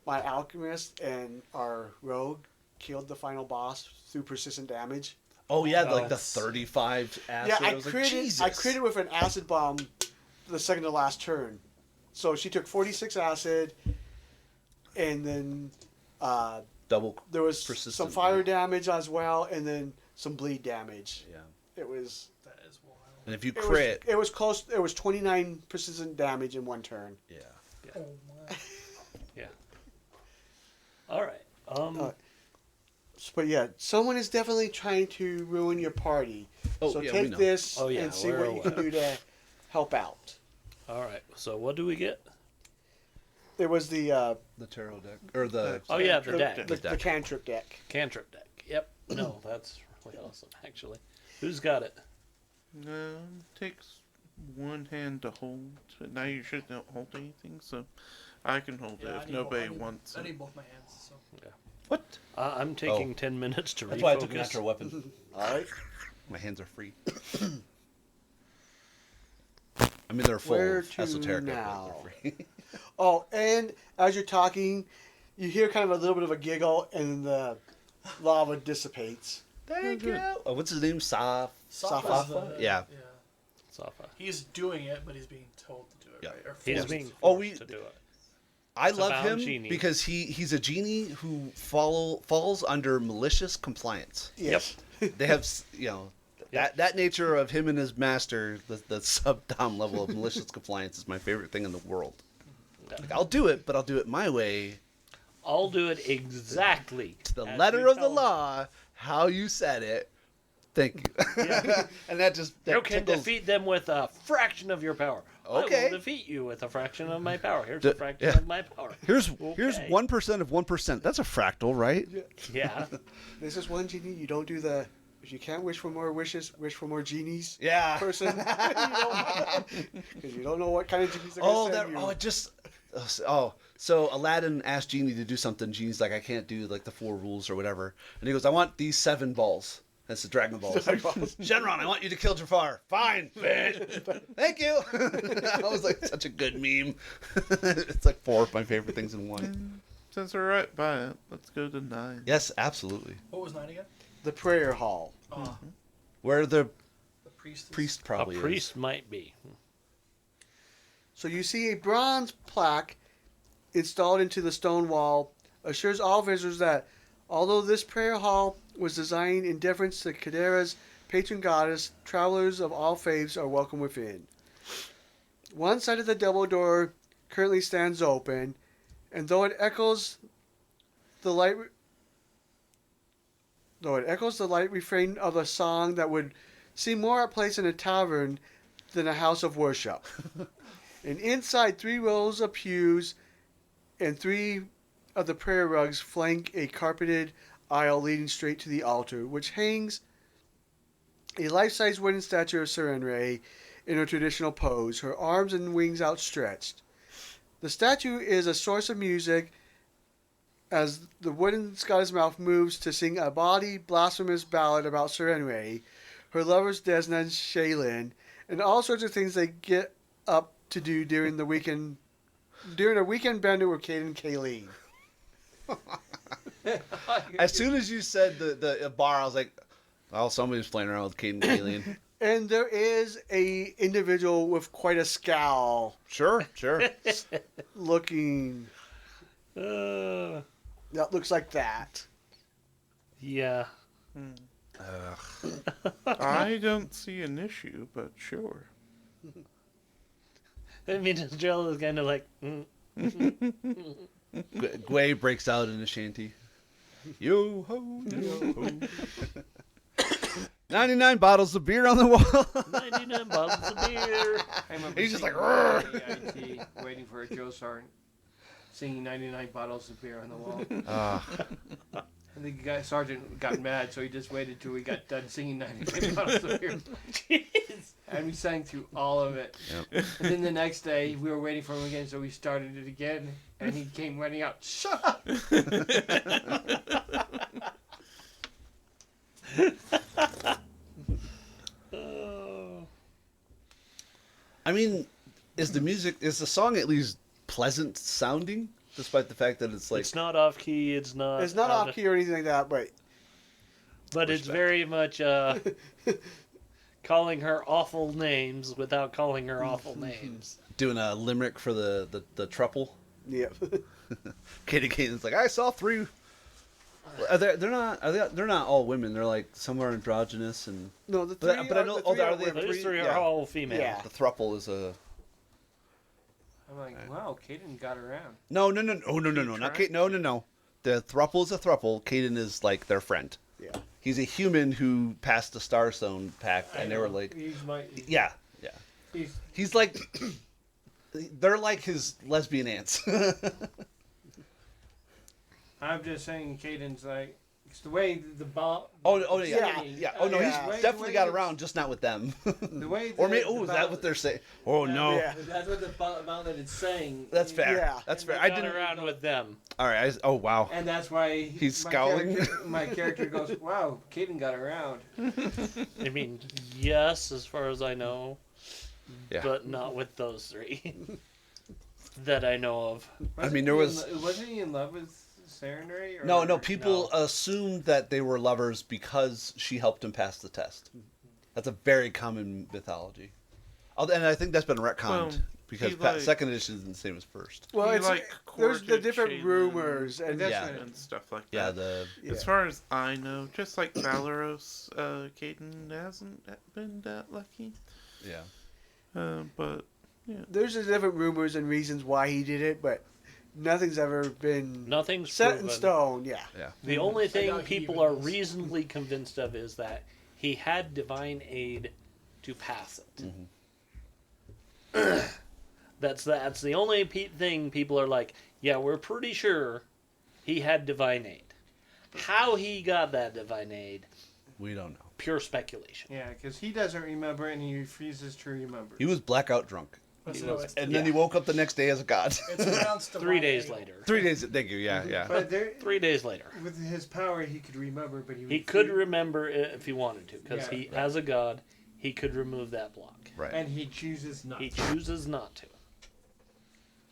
my alchemist and our rogue killed the final boss through persistent damage. Oh yeah, like the Yes. 35 acid. Yeah, I was like, created Jesus. I created with an acid bomb the second to last turn. So she took 46 acid, and then double. there was Persistent some fire bleed. damage as well, and then some bleed damage. Yeah, It was That is wild. and if you it crit, was close. It was 29 persistent damage in one turn. yeah. Oh my. All right. But yeah, someone is definitely trying to ruin your party. Oh So yeah, we take know. this Oh, yeah, and see we're what you can aware. do to help out. All right. So what do we get? It was the The tarot deck or the. Oh yeah, the the, deck, the cantrip deck. cantrip deck. Yep. No, that's really awesome. Actually, who's got it? Takes one hand to hold, but now you shouldn't hold anything, so I can hold Yeah, it I if need nobody both, wants I it. need both my hands. So. What? I'm taking 10 minutes to That's refocus. why I took a natural weapon. All right. My hands are free. I mean, they're full Where of to esoteric, now? but they're free. Oh, and as you're talking, you hear kind of a little bit of a giggle, and the lava dissipates. Thank you. Oh, what's his name? Safa's Safa? Yeah. Yeah. Safa. He's doing it, but he's being told to do it, Yeah. right? Or He's forced. being forced Oh, we- to do it. I It's a love bound him genie. because he's a genie who falls under malicious compliance. Yes. They have that nature of him and his master, the sub-dom level of malicious compliance is my favorite thing in the world. Like, I'll do it, but I'll do it my way, I'll do it exactly to the as letter you of the tell me. law, how you said it. Thank you. And that just You can tickles- defeat them with a fraction of your power. I Okay. will defeat you with a fraction of my power. Here's D- a fraction yeah. of my power. Here's Okay. 1% of 1%. That's a fractal, right? Yeah. This is one genie. You don't do the. If you can't wish for more wishes, wish for more genies. Yeah. Person, because you don't know what kind of genies they're Oh, gonna that. send you. Oh, it just. Oh, so Aladdin asked Genie to do something. Genie's like, I can't do like the 4 rules or whatever, and he goes, I want these 7 balls. That's the Dragon Balls. Shenron, I want you to kill Jafar. Fine, bitch. Thank you. That was like such a good meme. It's like 4 of my favorite things in one. Since we're right by it, let's go to 9. Yes, absolutely. What was 9 again? The prayer hall. Oh, Where the the priest. priest probably a is. priest might be. So you see a bronze plaque installed into the stone wall assures all visitors that although this prayer hall was designed in deference to Kadera's patron goddess, travelers of all faiths are welcome within. One side of the double door currently stands open, and though it echoes the light refrain of a song that would seem more at place in a tavern than a house of worship. And inside 3 rows of pews and 3 of the prayer rugs flank a carpeted aisle leading straight to the altar, which hangs a life-size wooden statue of Serenray in her traditional pose, her arms and wings outstretched. The statue is a source of music as the wooden Scottish mouth moves to sing a bawdy, blasphemous ballad about Serenray, her lovers Desna and Shaylin, and all sorts of things they get up to do during a weekend bender with Kate and Kayleen. As soon as you said the bar, I was like, oh, somebody's playing around with Caden Alien. And there is a individual with quite a scowl Sure. looking Uh, that looks like that. yeah. I don't see an issue, but sure. I mean, Jill is kind of like, Gway breaks out in a shanty. Yo ho, yo ho. 99 bottles of beer on the wall. 99 bottles of beer. I remember He's just seeing like, the IT waiting for a Joe Sergeant, singing 99 bottles of beer on the wall. And the guy sergeant got mad, so he just waited till we got done singing 99 bottles of beer. Jeez. And we sang through all of it. Yep. And then the next day, we were waiting for him again, so we started it again. And he came running out. Shut up! Oh. I mean, is the song at least pleasant sounding, despite the fact that it's like It's not off key. It's not. It's not out off key or anything like that, but But it's very much calling her awful names without calling her awful names. doing a limerick for the thruple. yeah. Katie Kane's like, I saw 3. They're not all women. They're like some are androgynous and No, the But- three but I are, know- the oh, three are are they women. Those three are Yeah. all female. Yeah. the thruple is a I'm like, wow, Kaden got around. no, not Kate. No. The thruple is a thruple. Caden is like their friend. Yeah. He's a human who passed the Starstone Pact, and they were like, He's my. yeah. He's like, they're like his lesbian aunts. I'm just saying, Caden's like, it's the way the ball. Oh the yeah. singing, Oh no, Yeah. he's the definitely way got it's- around, just not with them. The way Or the- maybe, the is that ball- what they're saying? Oh no, Yeah. That's what the ballad is saying. that's fair. Yeah. That's We fair. I got didn't. around with them. All right. Oh wow. And that's why He's my scowling. My character goes, "Wow, Caden got around." I mean, yes, as far as I know, Yeah. but not with those 3 that I know of. mean, there was- Wasn't he in love with Serenray? Or No. People assumed that they were lovers because she helped him pass the test. That's a very common mythology. And I think that's been retconned Well, because he, like- second edition isn't the same as first. Well, He, it's like, there's the courted different Shaylin. rumors and That's Yeah. right. and stuff like Yeah. that. Yeah. As far as I know, just like Valeros, Caden hasn't been that lucky. Yeah. But yeah, there's the different rumors and reasons why he did it, but nothing's ever been Nothing's set proven. in stone. Yeah. The only thing doubt he people even are knows. reasonably convinced of is that he had divine aid to pass it. That's the only thing people are like, yeah, we're pretty sure he had divine aid. How he got that divine aid, We don't know. pure speculation. Yeah, because he doesn't remember and he refuses to remember. He was blackout drunk, But He no, was- it's, and then he woke up the next day as a god. it's pronounced 3 days divine. later. 3 days. Thank you. Yeah. But there, 3 days later. with his power, he could remember, but He could remember it if he wanted to, because Yeah, he, as a god, he could remove that block. Right. and he chooses not. He to. chooses not to.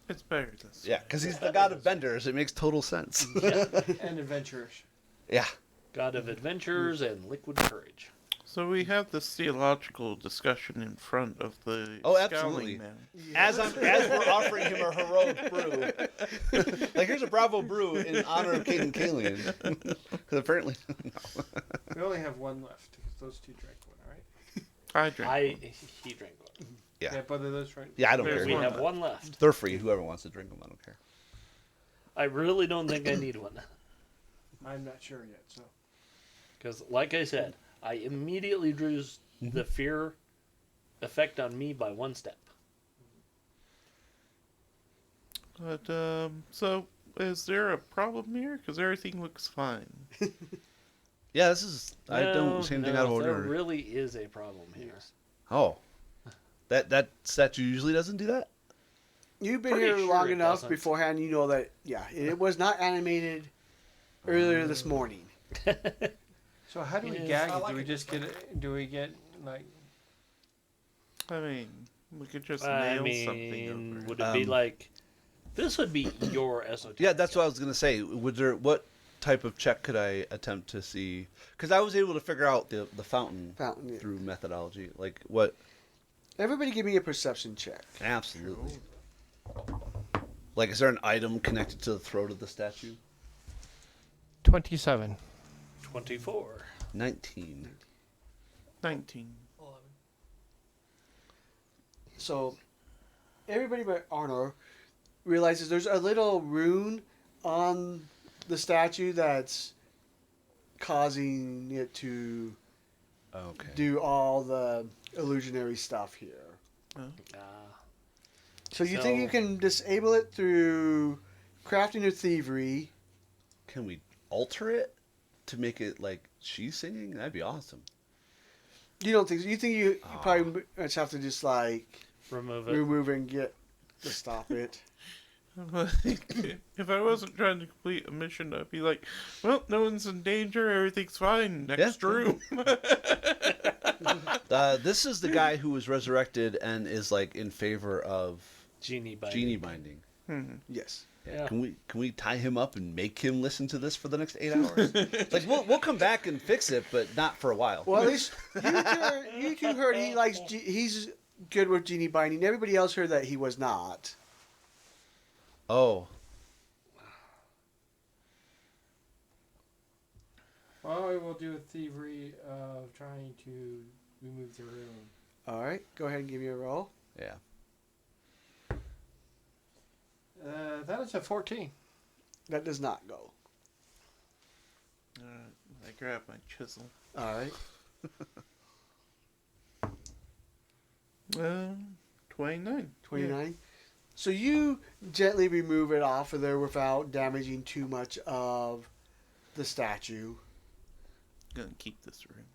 it's better this. Yeah, because he's the god of benders. It makes total sense. And adventurers. Yeah. God of adventures and liquid courage. So we have this theological discussion in front of the Oh, Scowling absolutely. Man. As we're offering him a heroic brew, like here's a Bravo brew in honor of Caden Kalian, because apparently, We only have one left because those two drank one, right? I drink. He drank one. Yeah. Both of those drank. yeah, I don't There's care. We one have left. one left. They're free. Whoever wants to drink them, I don't care. I really don't think I need one. I'm not sure yet, so. Because, like I said, I immediately drew the fear effect on me by 1 step. But so is there a problem here? Because everything looks fine. Yeah, this is. I don't see anything out of There order. really is a problem here. Oh, that statue usually doesn't do that. You've been Pretty here sure long it enough doesn't. beforehand. You know that. Yeah, it was not animated earlier this morning. So how do we Yes. gag I it? like Do we it just this get it? Do we get like? I mean, we could just I nail something mean, over. would it be Um, like... This would be your esoteric. Yeah, that's what I was gonna say. Would there? What type of check could I attempt to see? Because I was able to figure out the fountain Fountain. Yeah. through methodology. Like what? Everybody, give me a perception check. Absolutely. Like, is there an item connected to the throat of the statue? 27. 24. 19. 19. 11. So, everybody but Arnor realizes there's a little rune on the statue that's causing it to Okay. do all the illusionary stuff here. So you think you So- can disable it through crafting or thievery? Can we alter it to make it like she's singing? That'd be awesome. You don't think so? You think you probably just have to just like Remove it. remove it and get to stop it? If I wasn't trying to complete a mission, I'd be like, well, no one's in danger, everything's fine. Next Yeah. room. This is the guy who was resurrected and is like in favor of Genie binding. genie binding. Yes. Yeah. Can we tie him up and make him listen to this for the next 8 hours? Like we'll come back and fix it, but not for a while. Well, at least you two heard he likes. He's good with genie binding. Everybody else heard that he was not. Oh, Well, I will do a thievery of trying to remove the room. All right, go ahead and give me a roll. yeah. That is a 14. That does not go. I grab my chisel. All right. 29. 29. So you gently remove it off of there without damaging too much of the statue. Gonna keep this room.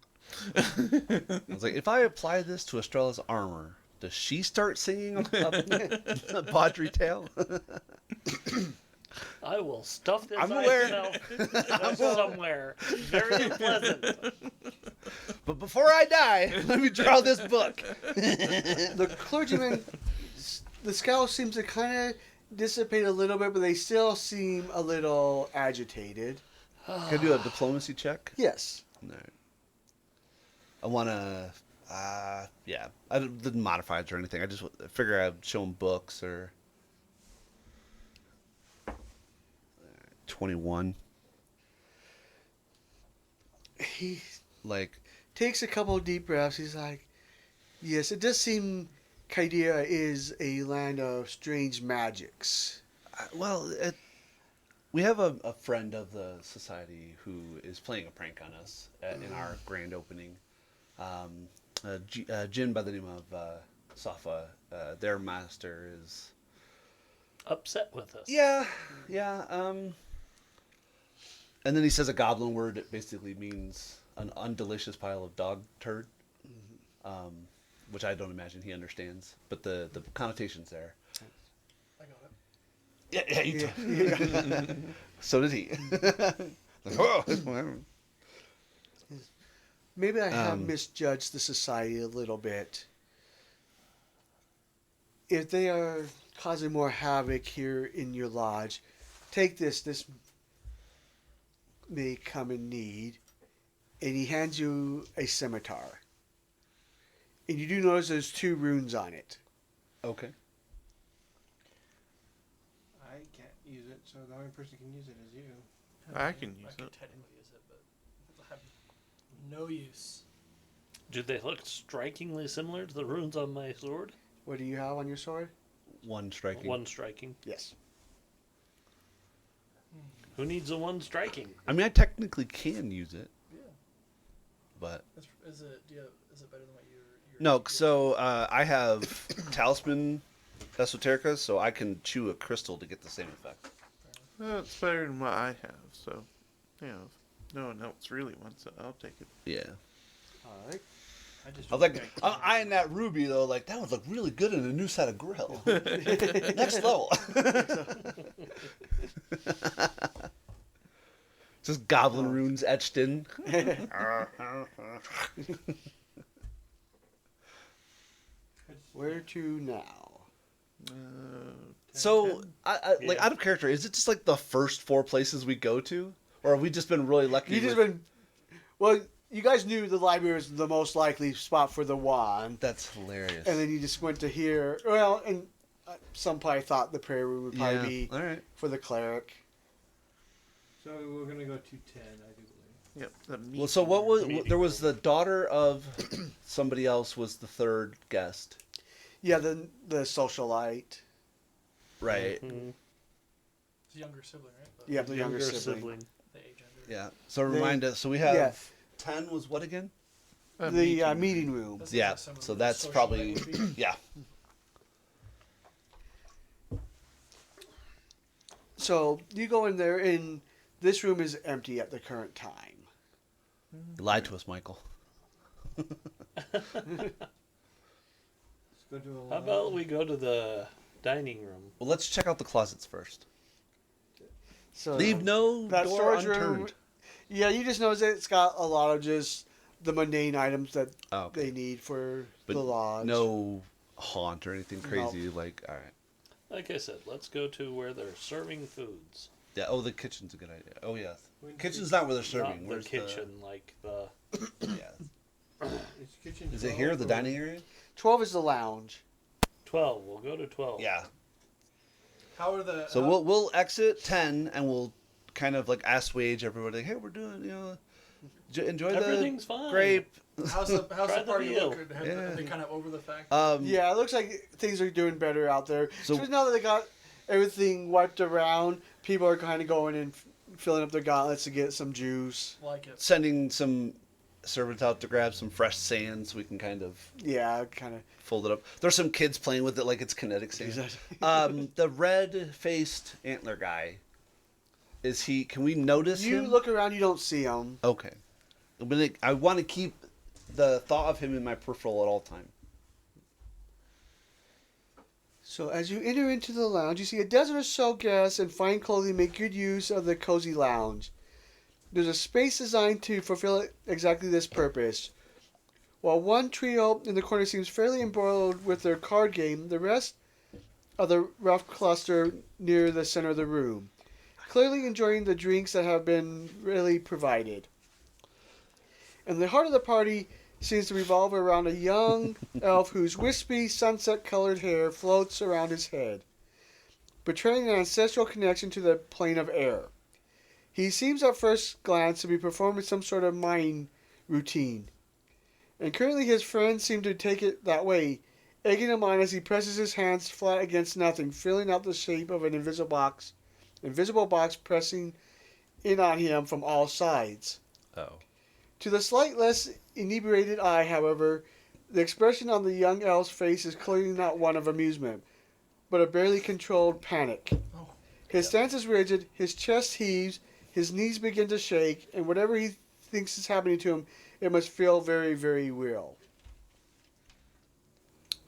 I was like, if I apply this to Estrella's armor, does she start singing a Baudry tale? I will stuff this I'm aware. myself somewhere. Very unpleasant. But before I die, let me draw this book. The clergyman, the scowl seems to kind of dissipate a little bit, but they still seem a little agitated. Can I do a diplomacy check? Yes. No. I want to, yeah. I didn't modify it or anything. I just figure I'd show them books or... 21. He Like, takes a couple of deep breaths. He's like, yes, it does seem Kaidia is a land of strange magics. well, we have a friend of the society who is playing a prank on us in our grand opening. A Jin by the name of Safa. Their master is... Upset with us. Yeah. And then he says a goblin word that basically means an undelicious pile of dog turd, which I don't imagine he understands, but the connotation's there. I got it. Yeah, you So did he. Like, oh, Maybe I have misjudged the society a little bit. If they are causing more havoc here in your lodge, take this. This may come in need. And he hands you a scimitar. And you do notice there's 2 runes on it. Okay. I can't use it, so the only person who can use it is you. I can use I can it. technically use it, but I have no use. Do they look strikingly similar to the runes on my sword? What do you have on your sword? One striking. One striking. Yes. Who needs a one striking? I mean, I technically can use it, Yeah. but... Is it better than what you're No, so I have Talisman Esoterica, so I can chew a crystal to get the same effect. It's better than what I have, so, you know, if no one else really wants it, I'll take it. Yeah. All right. I was like, I'm eyeing that ruby, though, like, that would look really good in a new set of grill. Next level. Just goblin runes etched in. Where to now? So, like, out of character, is it just like the first 4 places we go to? Or have we just been really lucky? You just been. Well, you guys knew the library was the most likely spot for the wand. That's hilarious. And then you just went to here. Well, and some probably thought the prayer room would probably be All right. for the cleric. So we're gonna go to 10, I do believe. Yep. The meat Well, so what was... Meeting There was the daughter of somebody else was the 3rd guest. Yeah, the socialite. Right. Mhm. So The younger sibling, right? Yeah, the younger sibling. The age under. Yeah. So They- remind us. So we have yeah. 10 was what again? A The meeting room. That's Yeah. like some of So the that's social probably life would be. yeah. So you go in there, and this room is empty at the current time. You lied to us, Michael. Let's go to a How about we go to the dining room? Well, let's check out the closets first. So Leave no that door storage unturned. room. Yeah, you just notice that it's got a lot of just the mundane items that Oh, okay. they need for But the lodge. no haunt or anything crazy. Like, all right. Like I said, let's go to where they're serving foods. Yeah. Oh, the kitchen's a good idea. Oh, yeah. Kitchen's not where they're serving. Not the Where's kitchen, like the. Yeah. It's kitchen Is it 12 here, the or- dining area? 12 is the lounge. 12. We'll go to 12. Yeah. How are the? So how- we'll exit 10 and we'll kind of like assuage everybody. Hey, we're doing enjoy Everything's the fine. grape. How's the Try the party meal. look? Are Yeah. they kind of over the fact? Yeah, it looks like things are doing better out there. So- So now that they got everything wiped around, people are kind of going and filling up their gauntlets to get some juice. Like it. Sending some servants out to grab some fresh sand so we can kind of Yeah, kind of. fold it up. There's some kids playing with it like it's kinetic sand. Exactly. The red-faced antler guy, is he? Can we notice You him? look around, you don't see them. Okay. But I want to keep the thought of him in my peripheral at all time. So as you enter into the lounge, you see a dozen or so guests in fine clothing make good use of the cozy lounge. There's a space designed to fulfill exactly this purpose. While one trio in the corner seems fairly embroiled with their card game, the rest of the rough cluster near the center of the room, clearly enjoying the drinks that have been really provided. And the heart of the party seems to revolve around a young elf whose wispy, sunset-colored hair floats around his head, betraying an ancestral connection to the plane of air. He seems at first glance to be performing some sort of mind routine, and currently his friends seem to take it that way, egging him on as he presses his hands flat against nothing, filling out the shape of an invisible box pressing in on him from all sides. Oh. To the slight less inebriated eye, however, the expression on the young elf's face is clearly not one of amusement, but a barely controlled panic. Oh. His stance is rigid, his chest heaves, his knees begin to shake, and whatever he thinks is happening to him, it must feel very, very real.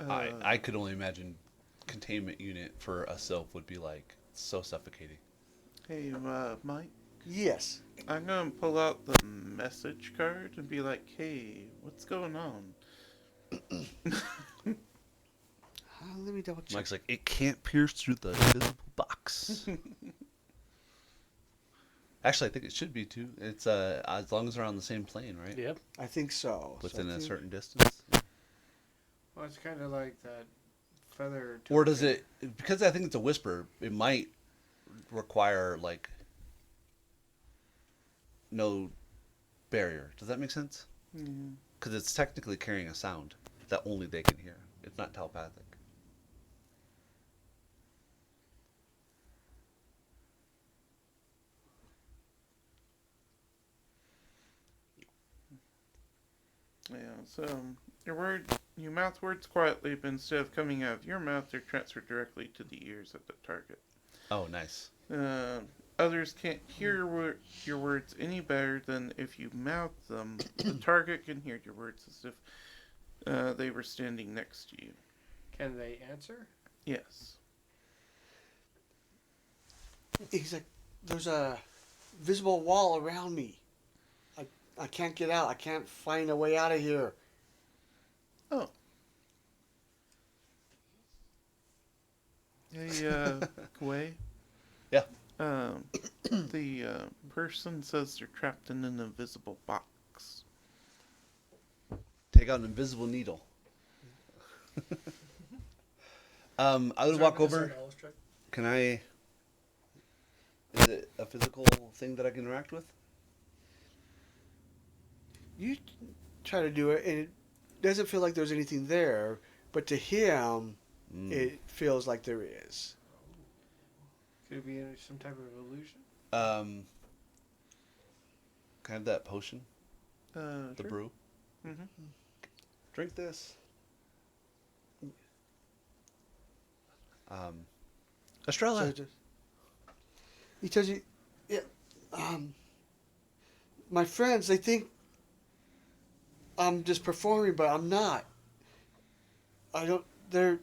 I could only imagine containment unit for a self would be like so suffocating. Hey, Mike, Yes. I'm gonna pull out the message card and be like, hey, what's going on? Let me double check. Mike's like, it can't pierce through the invisible box. Actually, I think it should be too. It's as long as they're on the same plane, right? Yep. I think so. Within So I a think- certain distance. Well, it's kind of like that feather. Or does token. it? Because I think it's a whisper. It might require like no barrier. Does that make sense? Because it's technically carrying a sound that only they can hear. It's not telepathic. Yeah, so you mouth words quietly, but instead of coming out of your mouth, they're transferred directly to the ears of the target. Oh, nice. Others can't hear your words any better than if you mouth them. The target can hear your words as if they were standing next to you. Can they answer? Yes. He's like, there's a visible wall around me. I can't get out. I can't find a way out of here. Oh. Hey, Kuei? Yeah. The person says they're trapped in an invisible box. Take out an invisible needle. I would Is walk there over. a knowledge check? Can I? Is it a physical thing that I can interact with? You try to do it, and it doesn't feel like there's anything there, but to him, it feels like there is. Could it be some type of illusion? Can I have that potion? The Sure. brew. Mm-hmm. Drink this. Estrella. So he tells you, yeah, my friends, they think I'm just performing, but I'm not. I don't. They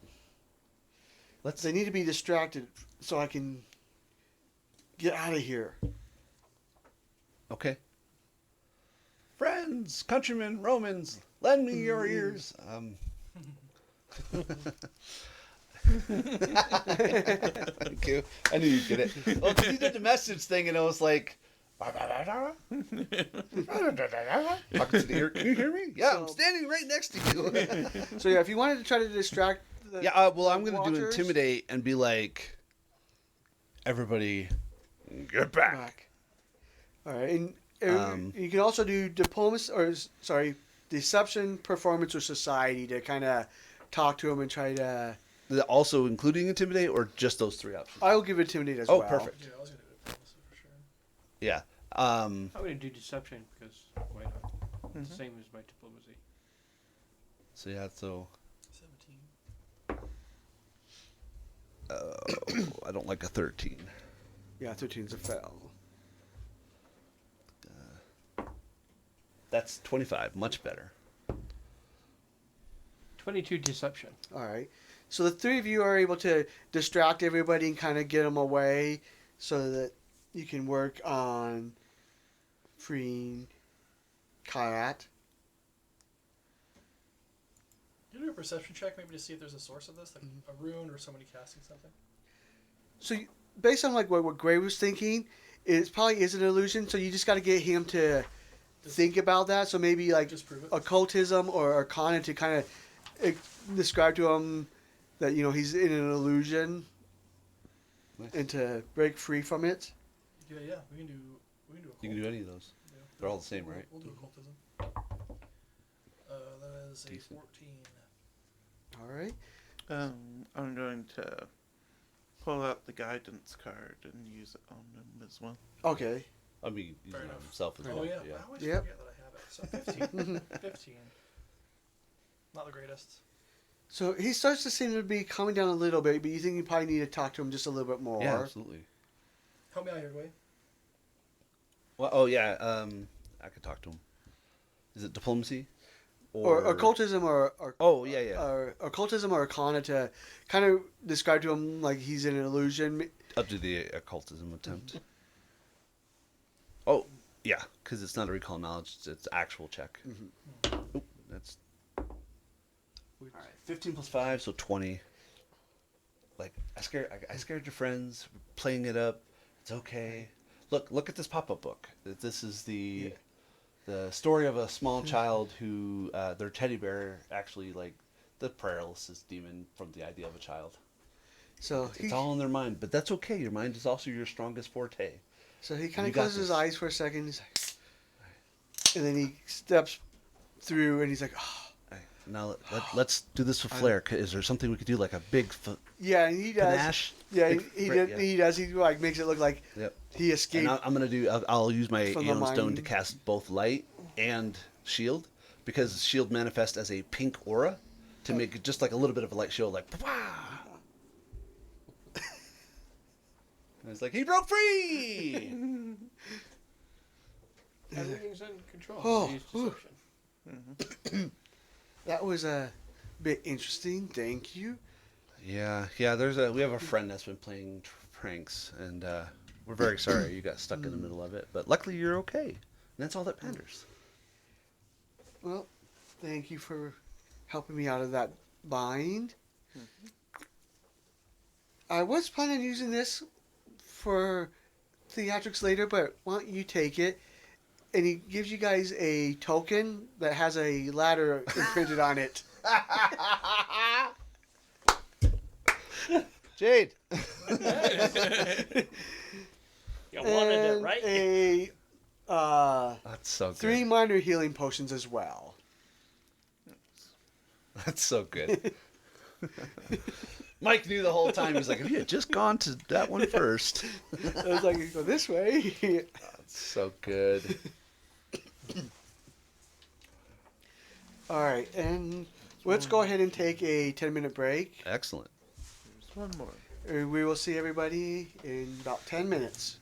need to be distracted so I can get out of here. Okay. Friends, countrymen, Romans, lend me your ears. Thank you. I knew you'd get it. Well, 'cause you did the message thing, and it was like. Talking to the ear. Can you hear me? Yeah, I'm standing right next to you. So yeah, if you wanted to try to distract the Well, I'm going to do watchers, intimidate and be like, everybody, get back. All right, and Um, you can also do deception, performance, or society to kind of talk to them and try to. Also including intimidate, or just those three options? I'll give intimidate as Oh, well. perfect. Yeah, I was gonna do diplomacy for sure. Yeah. I'm going to do deception because why not? It's the same as my diplomacy. So yeah. So 17. I don't like a 13. Yeah, 13's a fail. That's 25. Much better. 22 deception. All right. So the three of you are able to distract everybody and kind of get them away so that you can work on freeing Kayat. You do a perception check maybe to see if there's a source of this, like a rune or somebody casting something. So based on like what Gray was thinking, it probably is an illusion. So you just got to get him to think about that. So maybe like Just prove it. occultism or arcana to kind of describe to him that he's in an illusion Nice. and to break free from it. Yeah, we can do. Occult. You can do any of those. Yeah. They're all the same, right? We'll do occultism. That is a Decent. 14. All right. I'm going to pull out the guidance card and use it on him as well. Okay. I mean, using Fair it on enough. himself as Oh well. yeah, I always Yep. forget that I have it. So 15. 15. Not the greatest. So he starts to seem to be calming down a little bit, but you think you probably need to talk to him just a little bit more. Yeah, absolutely. Help me out here, Dwayne. Well, oh yeah. I could talk to him. Is it diplomacy? Or occultism or Oh yeah. or occultism or arcana to kind of describe to him like he's in an illusion. I'll do the occultism attempt. Oh yeah, because it's not a recall knowledge; it's actual check. Oop, that's all right. 15 plus 5, so 20. Like I scared your friends. We're playing it up. It's okay. Look at this pop-up book. This is the story of a small child who their teddy bear actually the paralysis demon from the idea of a child. So It's all in their mind, but that's okay. Your mind is also your strongest forte. So he kind You of got closes his this. eyes for a second. He's like, and then he steps through, and he's like, oh. All right, now let's do this with flair. Is there something we could do, like a big Yeah, and he does. panache? Yeah, Big he fr- does. He does. He like makes it look like Yep. he And escaped. I'm gonna do. I'll use my From the Aeon Stone to mind. cast both light and shield, because shield manifests as a pink aura to make it just like a little bit of a light shield, like. And it's like he broke free. Everything's in control. Oh, Use whew. deception. That was a bit interesting. Thank you. Yeah. We have a friend that's been playing pranks, and we're very sorry you got stuck in the middle of it. But luckily you're okay, and that's all that matters. Well, thank you for helping me out of that bind. I was planning on using this for theatrics later, but why don't you take it? And he gives you guys a token that has a ladder imprinted on it. Jade. You wanted it, And right? a That's so good. 3 minor healing potions as well. That's so good. Mike knew the whole time. He's like, if you had just gone to that one first. I was like, go this way. That's so good. All right, and let's go ahead and take a 10-minute break. Excellent. There's one more. And we will see everybody in about 10 minutes.